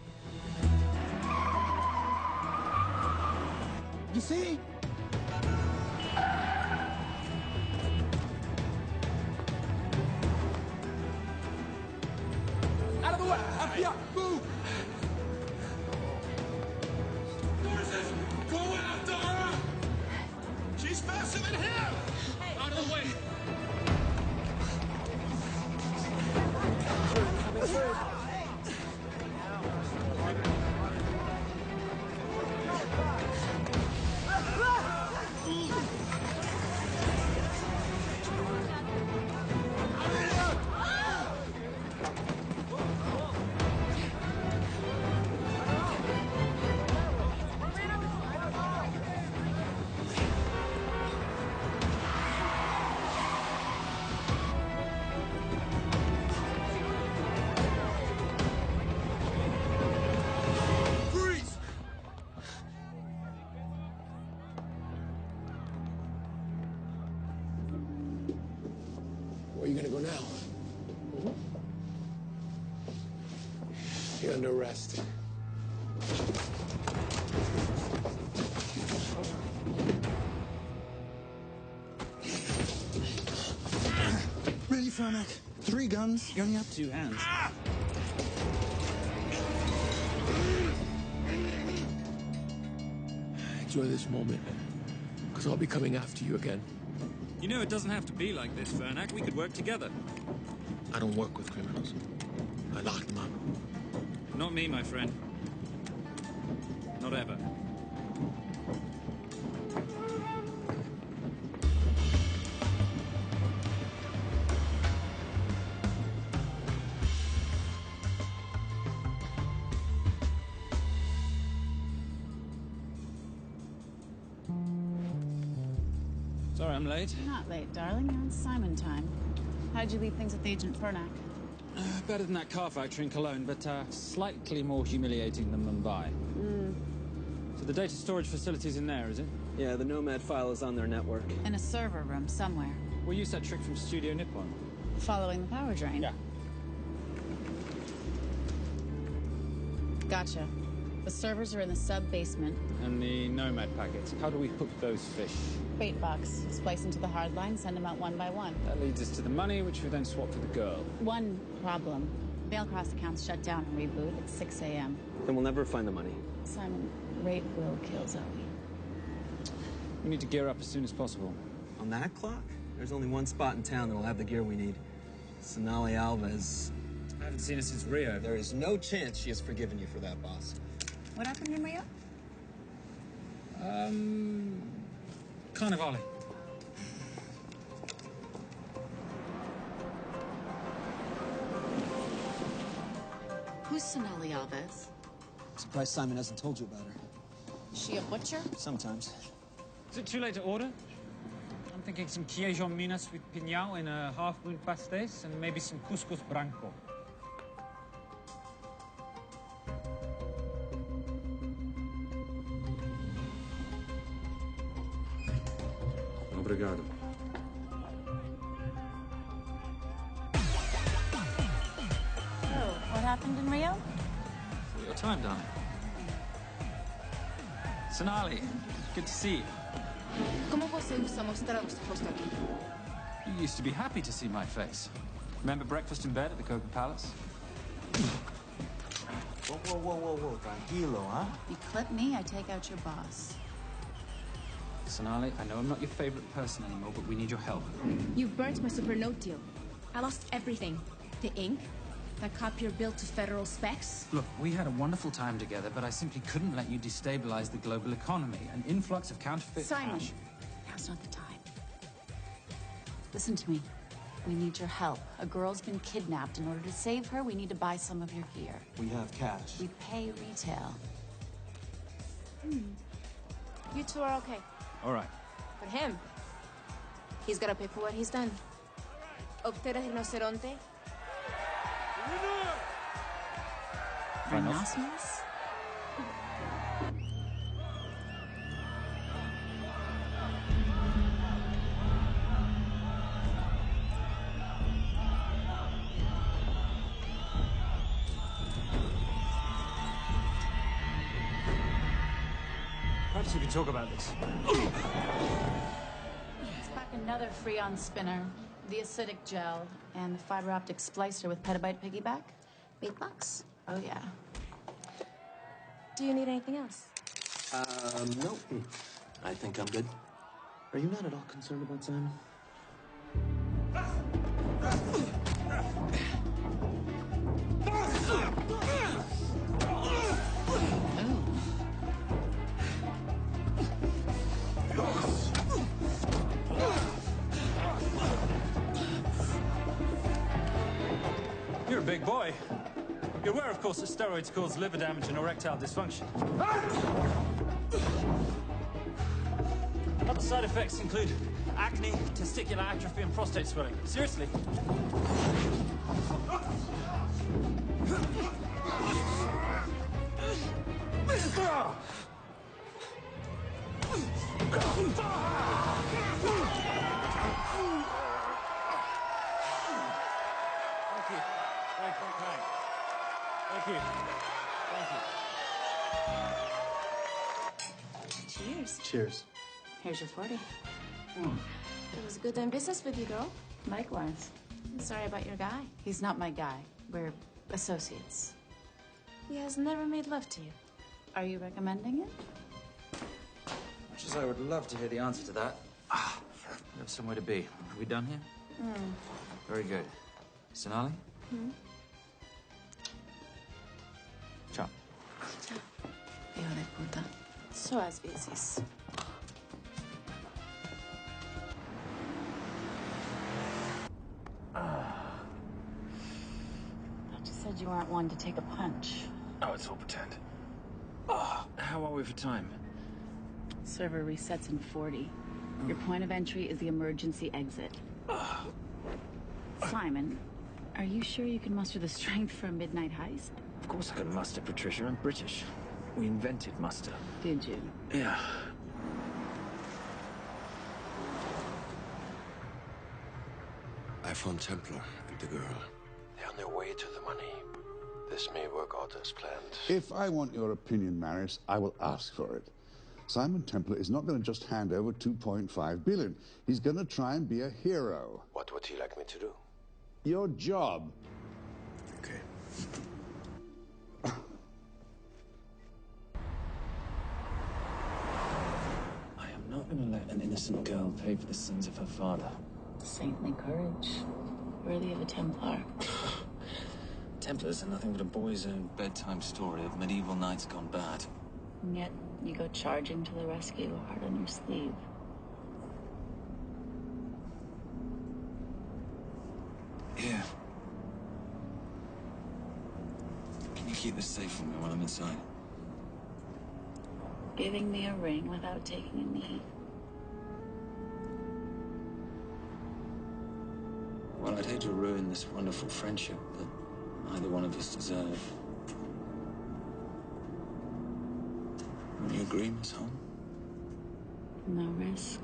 You see? Out of the way! FBI, move! Go after her! She's faster than him! Out of the way! Where are you gonna go now? You're under arrest. Ready, Fernac? 3 guns. You only have 2 hands. Enjoy this moment, because I'll be coming after you again. You know, it doesn't have to be like this, Fernac. We could work together. I don't work with criminals. I lock them up. Not me, my friend. Not ever. Sorry I'm late. Not late, darling. You're on Simon time. How'd you leave things with Agent Fernac? Better than that car factory in Cologne, but slightly more humiliating than Mumbai. So the data storage facility's in there, is it? Yeah, the Nomad file is on their network. In a server room somewhere. We'll use that trick from Studio Nippon. Following the power drain. Yeah. Gotcha. The servers are in the sub-basement. And the Nomad packets. How do we hook those fish? Bait box. Splice into the hard line, send them out one by one. That leads us to the money, which we then swap for the girl. One problem. Bailcross accounts shut down and reboot at 6 a.m. Then we'll never find the money. Simon, rape will kill Zoe. We need to gear up as soon as possible. On that clock? There's only one spot in town that'll have the gear we need. Sonali Alves. I haven't seen her since Rio. There is no chance she has forgiven you for that, boss. What happened in Rio? Carnivale. Who's Sonali Alves? Surprised Simon hasn't told you about her. Is she a butcher? Sometimes. Is it too late to order? I'm thinking some queijo minas with piñao in a half-moon pastéis and maybe some couscous branco. Obrigado. So, what happened in Rio? For your time, darling. Sonali, good to see you. ¿Cómo você usa mostrar o seu rosto aqui? You used to be happy to see my face. Remember breakfast in bed at the Coca Palace? Whoa. Tranquilo, huh? You clip me, I take out your boss. Sonali, I know I'm not your favorite person anymore, but we need your help. You burnt my super note deal. I lost everything. The ink, that copier built to federal specs. Look, we had a wonderful time together, but I simply couldn't let you destabilize the global economy. An influx of counterfeit Simon, cash. now's not the time. Listen to me. We need your help. A girl's been kidnapped. In order to save her, we need to buy some of your gear. We have cash. We pay retail. You two are okay. All right. But him, he's gotta pay for what he's done. Obtera rinoceronte. Rhinoceros? Perhaps we could talk about this. Let's pack another Freon spinner, the acidic gel, and the fiber optic splicer with petabyte piggyback. $8? Oh, yeah. Do you need anything else? No. I think I'm good. Are you not at all concerned about Simon? You're a big boy. You're aware, of course, that steroids cause liver damage and erectile dysfunction. Other side effects include acne, testicular atrophy, and prostate swelling. Seriously. Thank you. Cheers. Cheers. Here's your 40. It was good doing business with you, girl. Likewise. I'm sorry about your guy. He's not my guy. We're associates. He has never made love to you. Are you recommending it? Much as I would love to hear the answer to that. We have somewhere to be. Are we done here? Very good. Sonali? Ciao. Hijo de puta. So as business. You said you weren't one to take a punch. Oh, it's all pretend. How are we for time? Server resets in 40. Your point of entry is the emergency exit. Simon, are you sure you can muster the strength for a midnight heist? Of course I can muster, Patricia. I'm British. We invented muster. Did you? Yeah. I found Templar and the girl. They're on their way to the money. This may work out as planned. If I want your opinion, Maris, I will ask for it. Simon Templar is not going to just hand over 2.5 billion. He's going to try and be a hero. What would he like me to do? Your job. Okay. I am not going to let an innocent girl pay for the sins of her father. Saintly courage. Worthy of a Templar. Templars are nothing but a boy's own bedtime story of medieval knights gone bad. And yet, you go charging to the rescue, heart on your sleeve. Here. Can you keep this safe for me while I'm inside? Giving me a ring without taking a knee. Well, I'd hate to ruin this wonderful friendship that neither one of us deserve. Will you agree, Miss Holmes? No risk,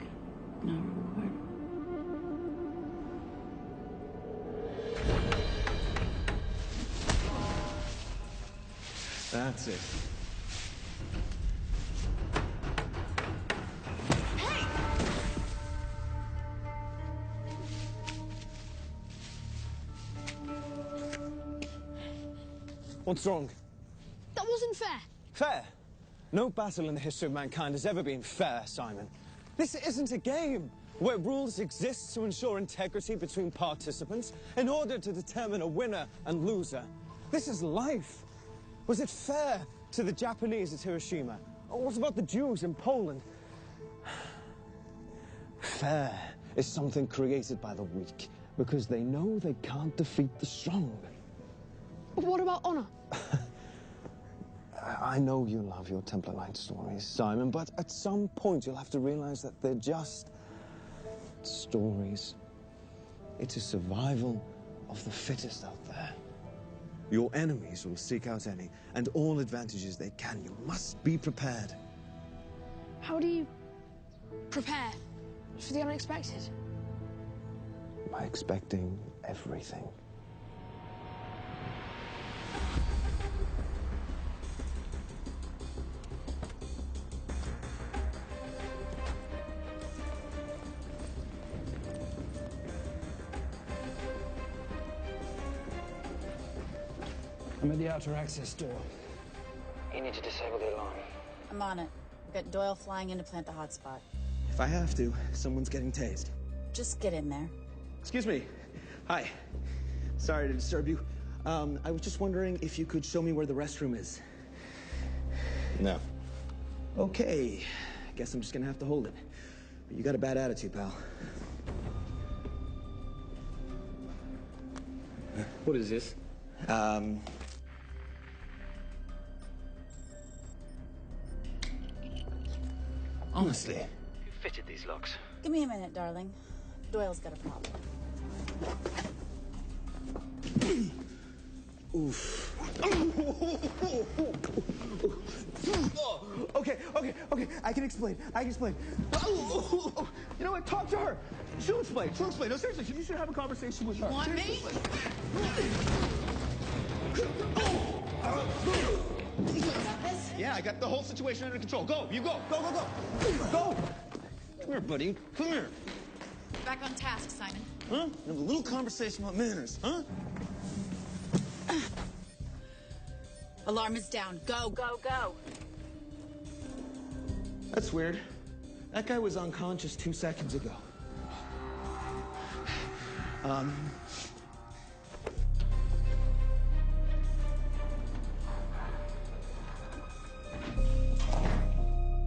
no reward. That's it. What's wrong? That wasn't fair. Fair? No battle in the history of mankind has ever been fair, Simon. This isn't a game where rules exist to ensure integrity between participants in order to determine a winner and loser. This is life. Was it fair to the Japanese at Hiroshima? Or what about the Jews in Poland? Fair is something created by the weak because they know they can't defeat the strong. But what about honor? I know you love your Templar Knight stories, Simon, but at some point you'll have to realize that they're just stories. It is survival of the fittest out there. Your enemies will seek out any and all advantages they can. You must be prepared. How do you prepare for the unexpected? By expecting everything. I'm at the outer access door. You need to disable the alarm. I'm on it. We've got Doyle flying in to plant the hotspot. If I have to, someone's getting tased. Just get in there. Excuse me. Hi. Sorry to disturb you. I was just wondering if you could show me where the restroom is. No. Okay. Guess I'm just gonna have to hold it. But you got a bad attitude, pal. What is this? Honestly. Who fitted these locks? Give me a minute, darling. Doyle's got a problem. Oof. Okay. I can explain. You know what? Talk to her. She'll explain. No, seriously, you should have a conversation with her. You want me? Yeah, I got the whole situation under control. Go, you go. Go. Come here, buddy. Come here. Back on task, Simon. Huh? Have a little conversation about manners, huh? Alarm is down. Go. That's weird. That guy was unconscious 2 seconds ago.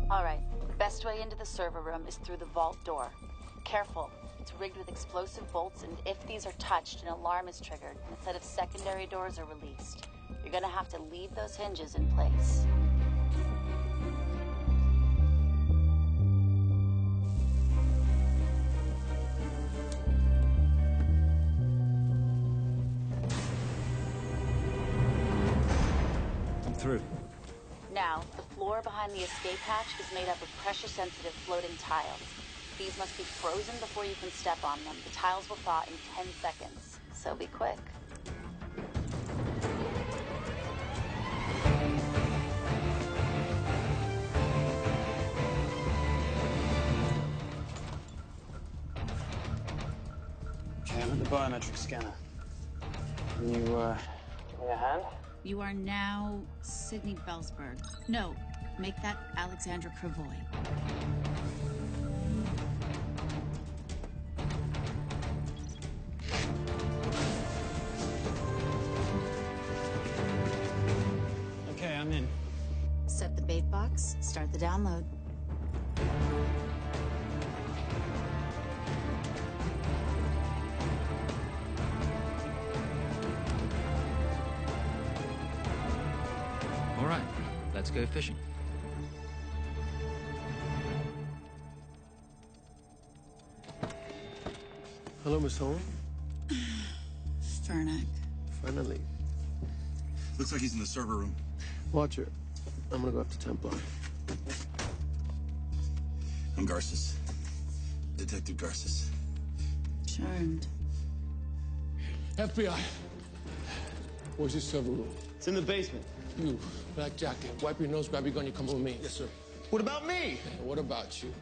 All right. The best way into the server room is through the vault door. Careful. It's rigged with explosive bolts, and if these are touched, an alarm is triggered, and a set of secondary doors are released. You're gonna have to leave those hinges in place. I'm through. Now, the floor behind the escape hatch is made up of pressure-sensitive floating tiles. These must be frozen before you can step on them. The tiles will thaw in 10 seconds, so be quick. Okay, I'm at the biometric scanner. Can you, give me a hand? You are now Sydney Bellsberg. No, make that Alexandra Cravoy. Okay, I'm in. Set the bait box, start the download. All right, let's go fishing. Hello, Miss Holmes. Fernack. Finally. Looks like he's in the server room. Watcher, I'm gonna go up to Templar. I'm Garces. Detective Garces. Charmed. FBI. Where's this server room? It's in the basement. You, black jacket, wipe your nose, grab your gun, you come with me. Yes, sir. What about me? What about you?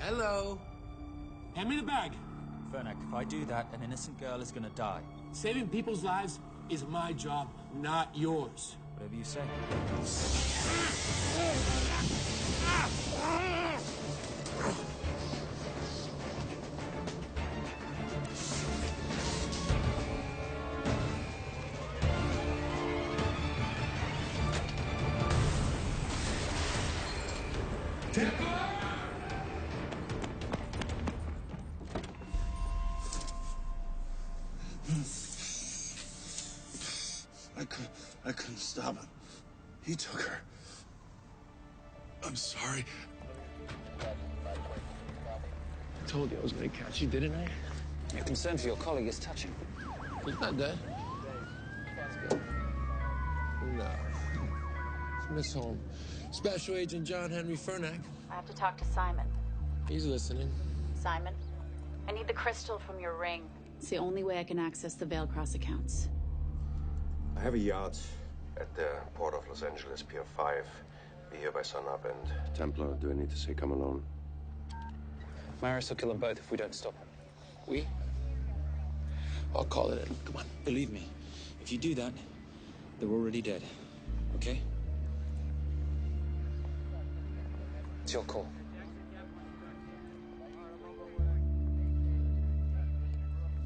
Hello. Hand me the bag. Fernack, if I do that, an innocent girl is gonna die. Saving people's lives is my job, not yours. Whatever you say. I couldn't stop him. He took her. I'm sorry. I told you I was gonna catch you, didn't I? Your concern for your colleague is touching. He's not dead. No. It's Miss Holmes. Special Agent John Henry Fernack. I have to talk to Simon. He's listening. Simon, I need the crystal from your ring. It's the only way I can access the Veilcross accounts. I have a yacht at the port of Los Angeles, Pier 5. Be here by sunup, and Templar, do I need to say come alone? Maris will kill them both if we don't stop him. We? I'll call it in. Come on. Believe me, if you do that, they're already dead. Okay? It's your call.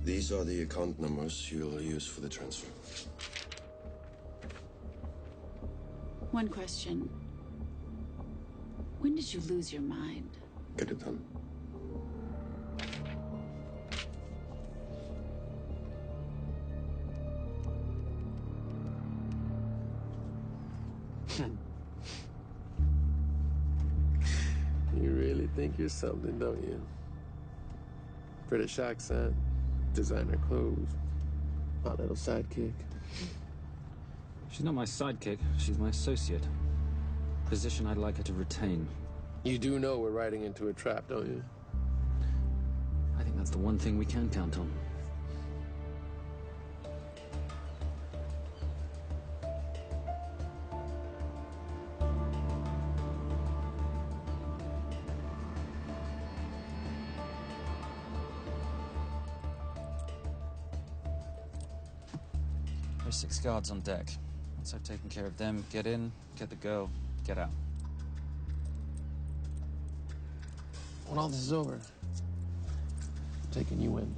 These are the account numbers you'll use for the transfer. One question. When did you lose your mind? Get it done. You really think you're something, don't you? British accent, designer clothes, my little sidekick. She's not my sidekick. She's my associate. Position I'd like her to retain. You do know we're riding into a trap, don't you? I think that's the one thing we can count on. There's 6 guards on deck. Once I've taken care of them, get in, get the girl, get out. When all this is over, I'm taking you in.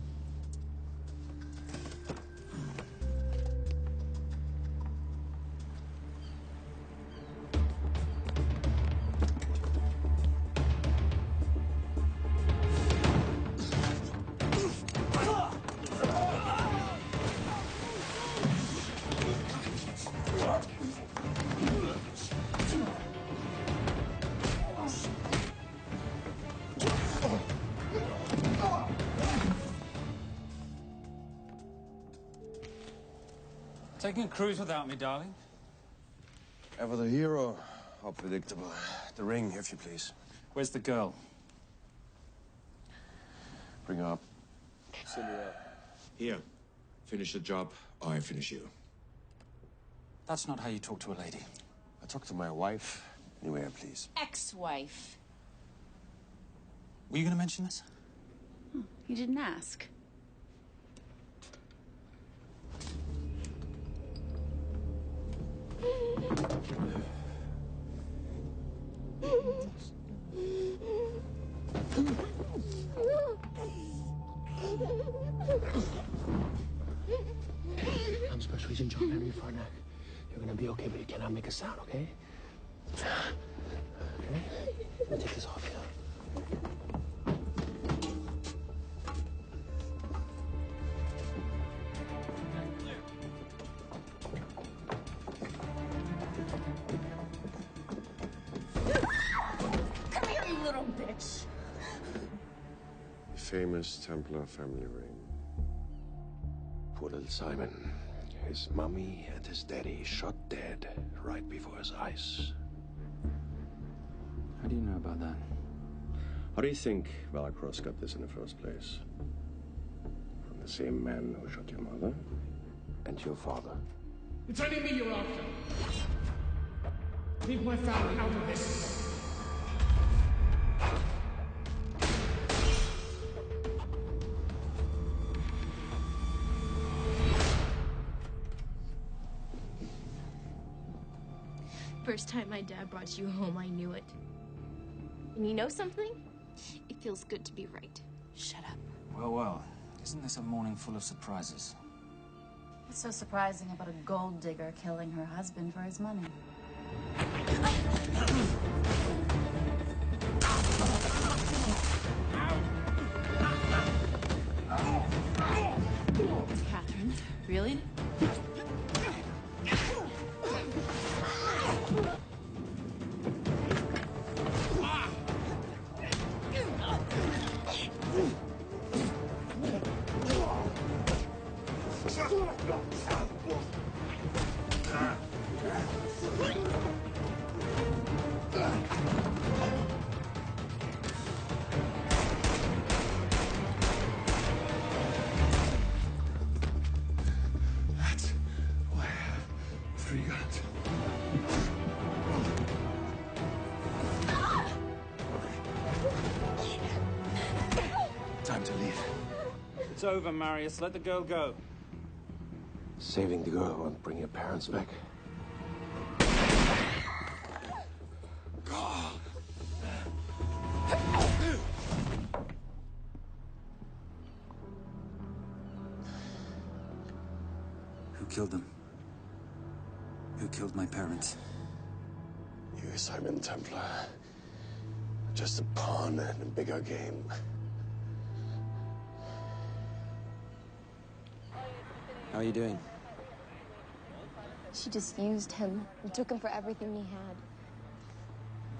Taking a cruise without me, darling? Ever the hero, how predictable. The ring, if you please. Where's the girl? Bring her up. Send her up. Here, finish the job, or I finish you. That's not how you talk to a lady. I talk to my wife. Anywhere, please. Ex-wife. Were you going to mention this? You didn't ask. I'm Special Agent John Henry Fernack. You're gonna be okay, but you cannot make a sound, okay? Okay? Let me take this off you. Come here, you little bitch. The famous Templar family ring. Poor little Simon. His mummy and his daddy shot dead right before his eyes. How do you know about that? How do you think Veilcross got this in the first place? From the same man who shot your mother and your father. It's only me you're after. Leave my family out of this. First time my dad brought you home, I knew it. And you know something? It feels good to be right. Shut up. Well, well. Isn't this a morning full of surprises? What's so surprising about a gold digger killing her husband for his money? Catherine, really? That's why I have 3 guns. Time to leave. It's over, Marius. Let the girl go. Saving the girl won't bring your parents back. Who killed them? Who killed my parents? You, Simon Templar. Just a pawn in a bigger game. How are you doing? She just used him and took him for everything he had.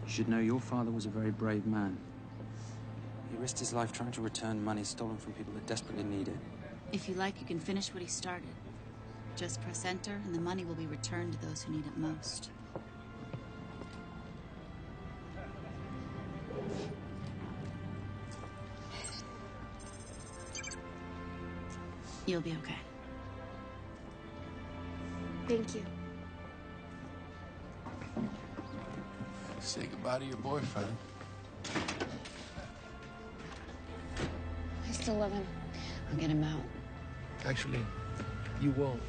You should know your father was a very brave man. He risked his life trying to return money stolen from people that desperately need it. If you like, you can finish what he started. Just press enter, and the money will be returned to those who need it most. You'll be okay. Thank you. Say goodbye to your boyfriend. I still love him. I'll get him out. Actually, you won't.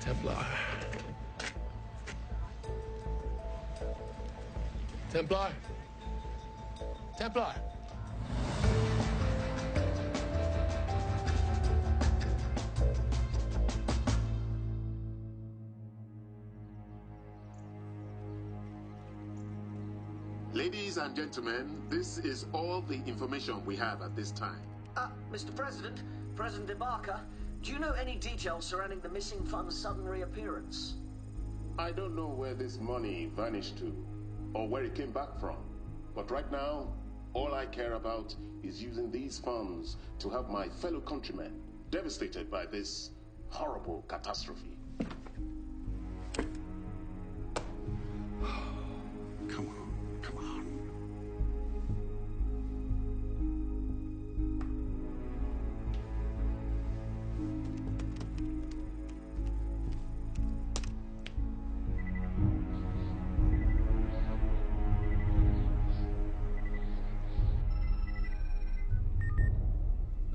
Templar. Templar. Templar. Ladies and gentlemen, this is all the information we have at this time. Mr. President, President Ibaka, do you know any details surrounding the missing fund's sudden reappearance? I don't know where this money vanished to, or where it came back from. But right now, all I care about is using these funds to help my fellow countrymen devastated by this horrible catastrophe. Come on, come on.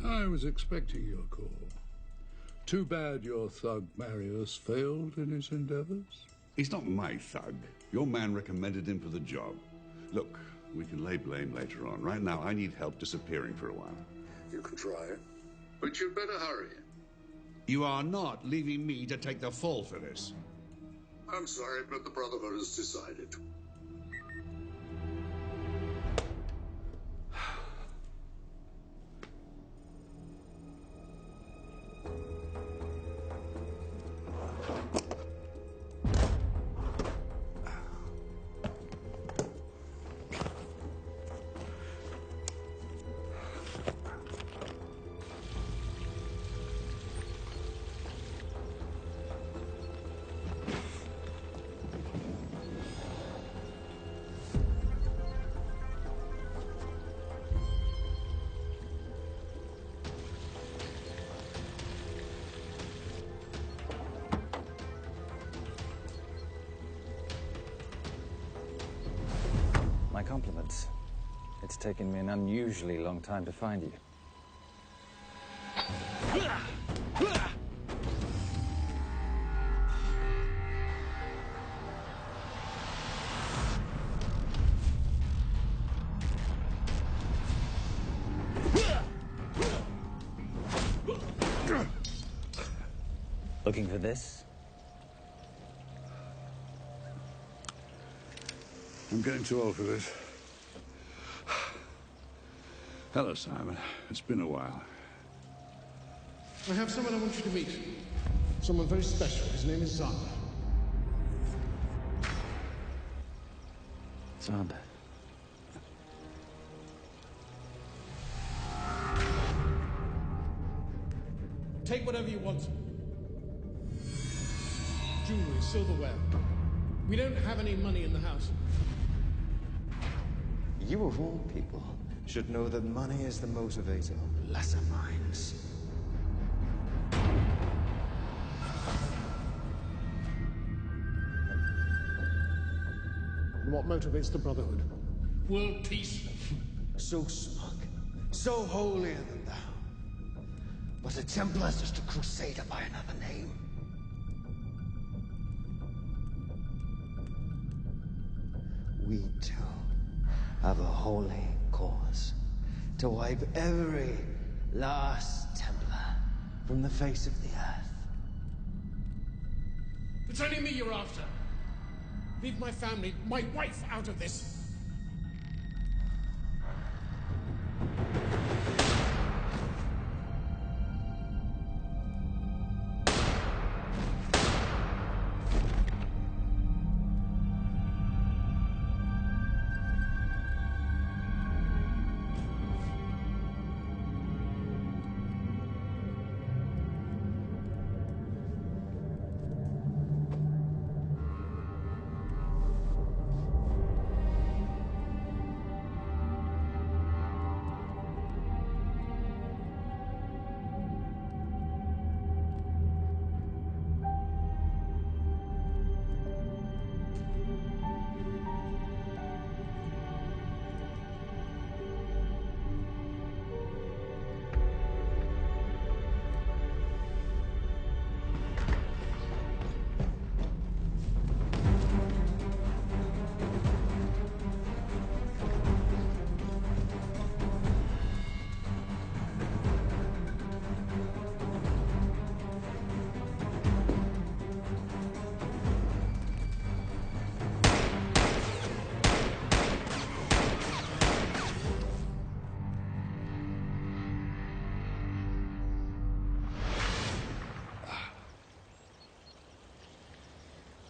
I was expecting your call. Too bad your thug Marius failed in his endeavors. He's not my thug. Your man recommended him for the job. Look, we can lay blame later on. Right now, I need help disappearing for a while. You can try it, but you'd better hurry. You are not leaving me to take the fall for this. I'm sorry, but the Brotherhood has decided. My compliments. It's taken me an unusually long time to find you. Looking for this? I'm getting too old for this. Hello, Simon. It's been a while. I have someone I want you to meet. Someone very special. His name is Zod. Zod. Take whatever you want. Jewelry, silverware. We don't have any money in the house. You of all people should know that money is the motivator of lesser minds. And what motivates the Brotherhood? World peace. So smug, so holier than thou. But the Templars just a crusader by another name. We too have a holy cause to wipe every last Templar from the face of the earth. It's only me you're after. Leave my family, my wife, out of this.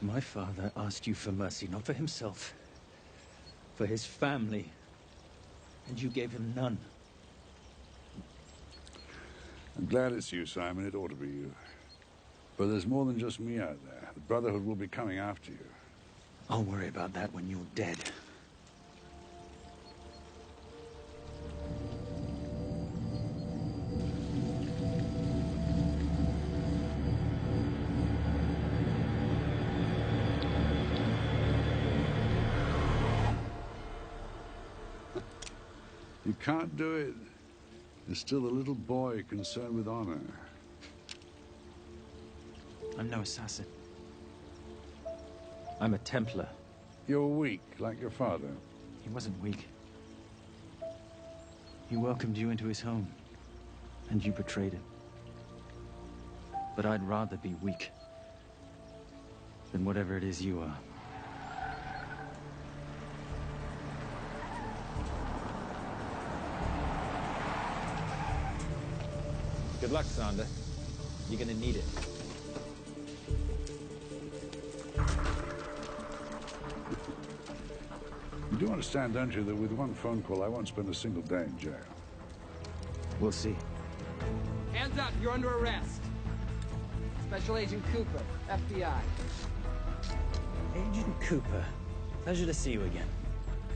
My father asked you for mercy, not for himself, for his family, and you gave him none. I'm glad it's you, Simon. It ought to be you. But there's more than just me out there. The Brotherhood will be coming after you. I'll worry about that when you're dead. You can't do it. You're still a little boy concerned with honor. I'm no assassin. I'm a Templar. You're weak, like your father. He wasn't weak. He welcomed you into his home, and you betrayed him. But I'd rather be weak than whatever it is you are. Good luck, Sander. You're gonna need it. You do understand, don't you, that with one phone call, I won't spend a single day in jail. We'll see. Hands up, you're under arrest. Special Agent Cooper, FBI. Agent Cooper, pleasure to see you again.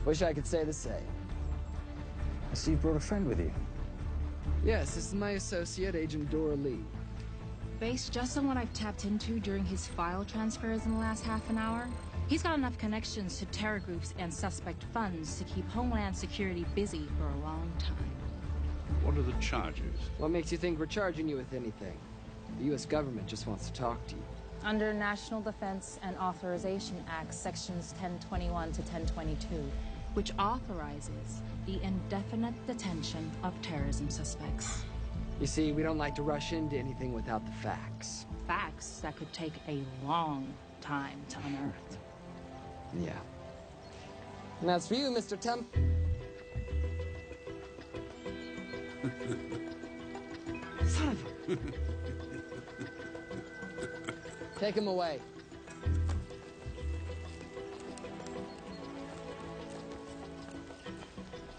Wish I could say the same. I see you brought a friend with you. Yes, this is my associate, Agent Dora Lee. Based just on what I've tapped into during his file transfers in the last half an hour, he's got enough connections to terror groups and suspect funds to keep Homeland Security busy for a long time. What are the charges? What makes you think we're charging you with anything? The U.S. government just wants to talk to you. Under National Defense and Authorization Act, Sections 1021 to 1022, which authorizes the indefinite detention of terrorism suspects. You see, we don't like to rush into anything without the facts. Facts that could take a long time to unearth. Yeah. And that's for you, Mr. Temp. Son of a... Take him away.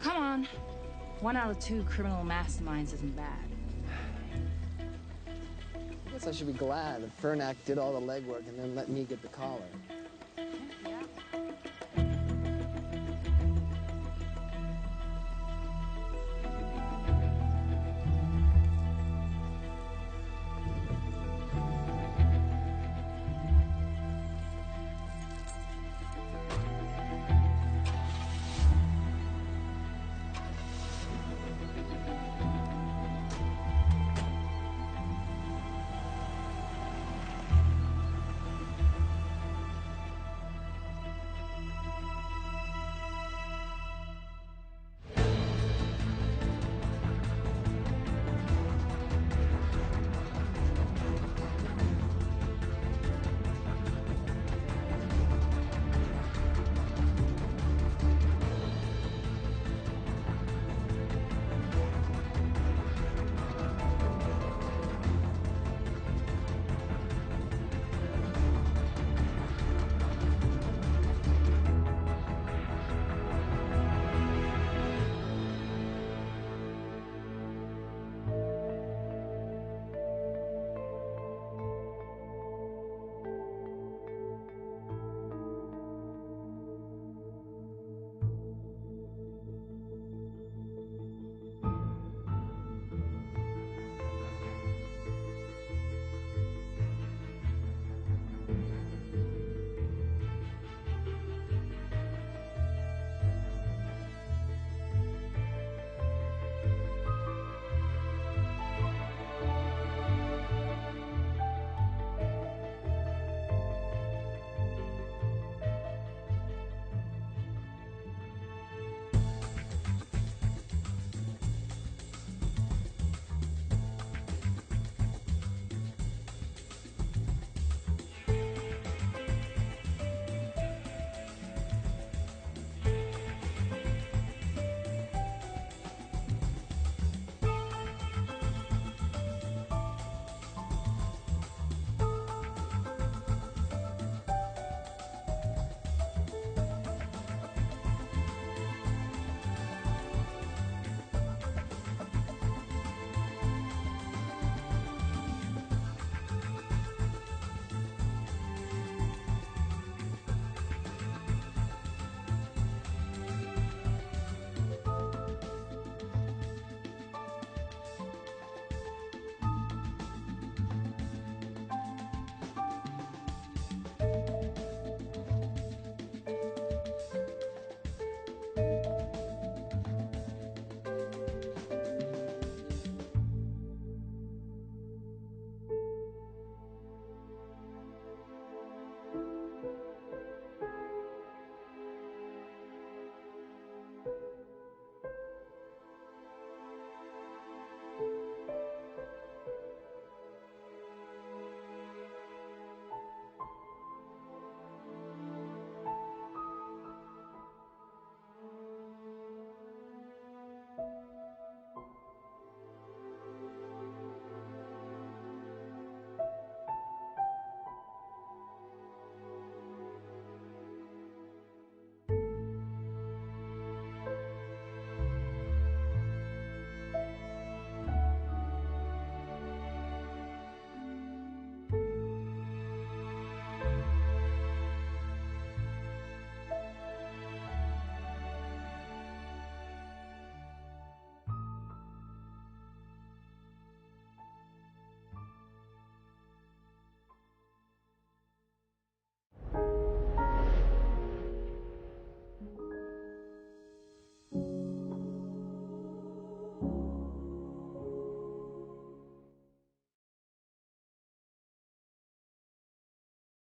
Come on. 1 out of 2 criminal masterminds isn't bad. guess I should be glad that Fernak did all the legwork and then let me get the collar.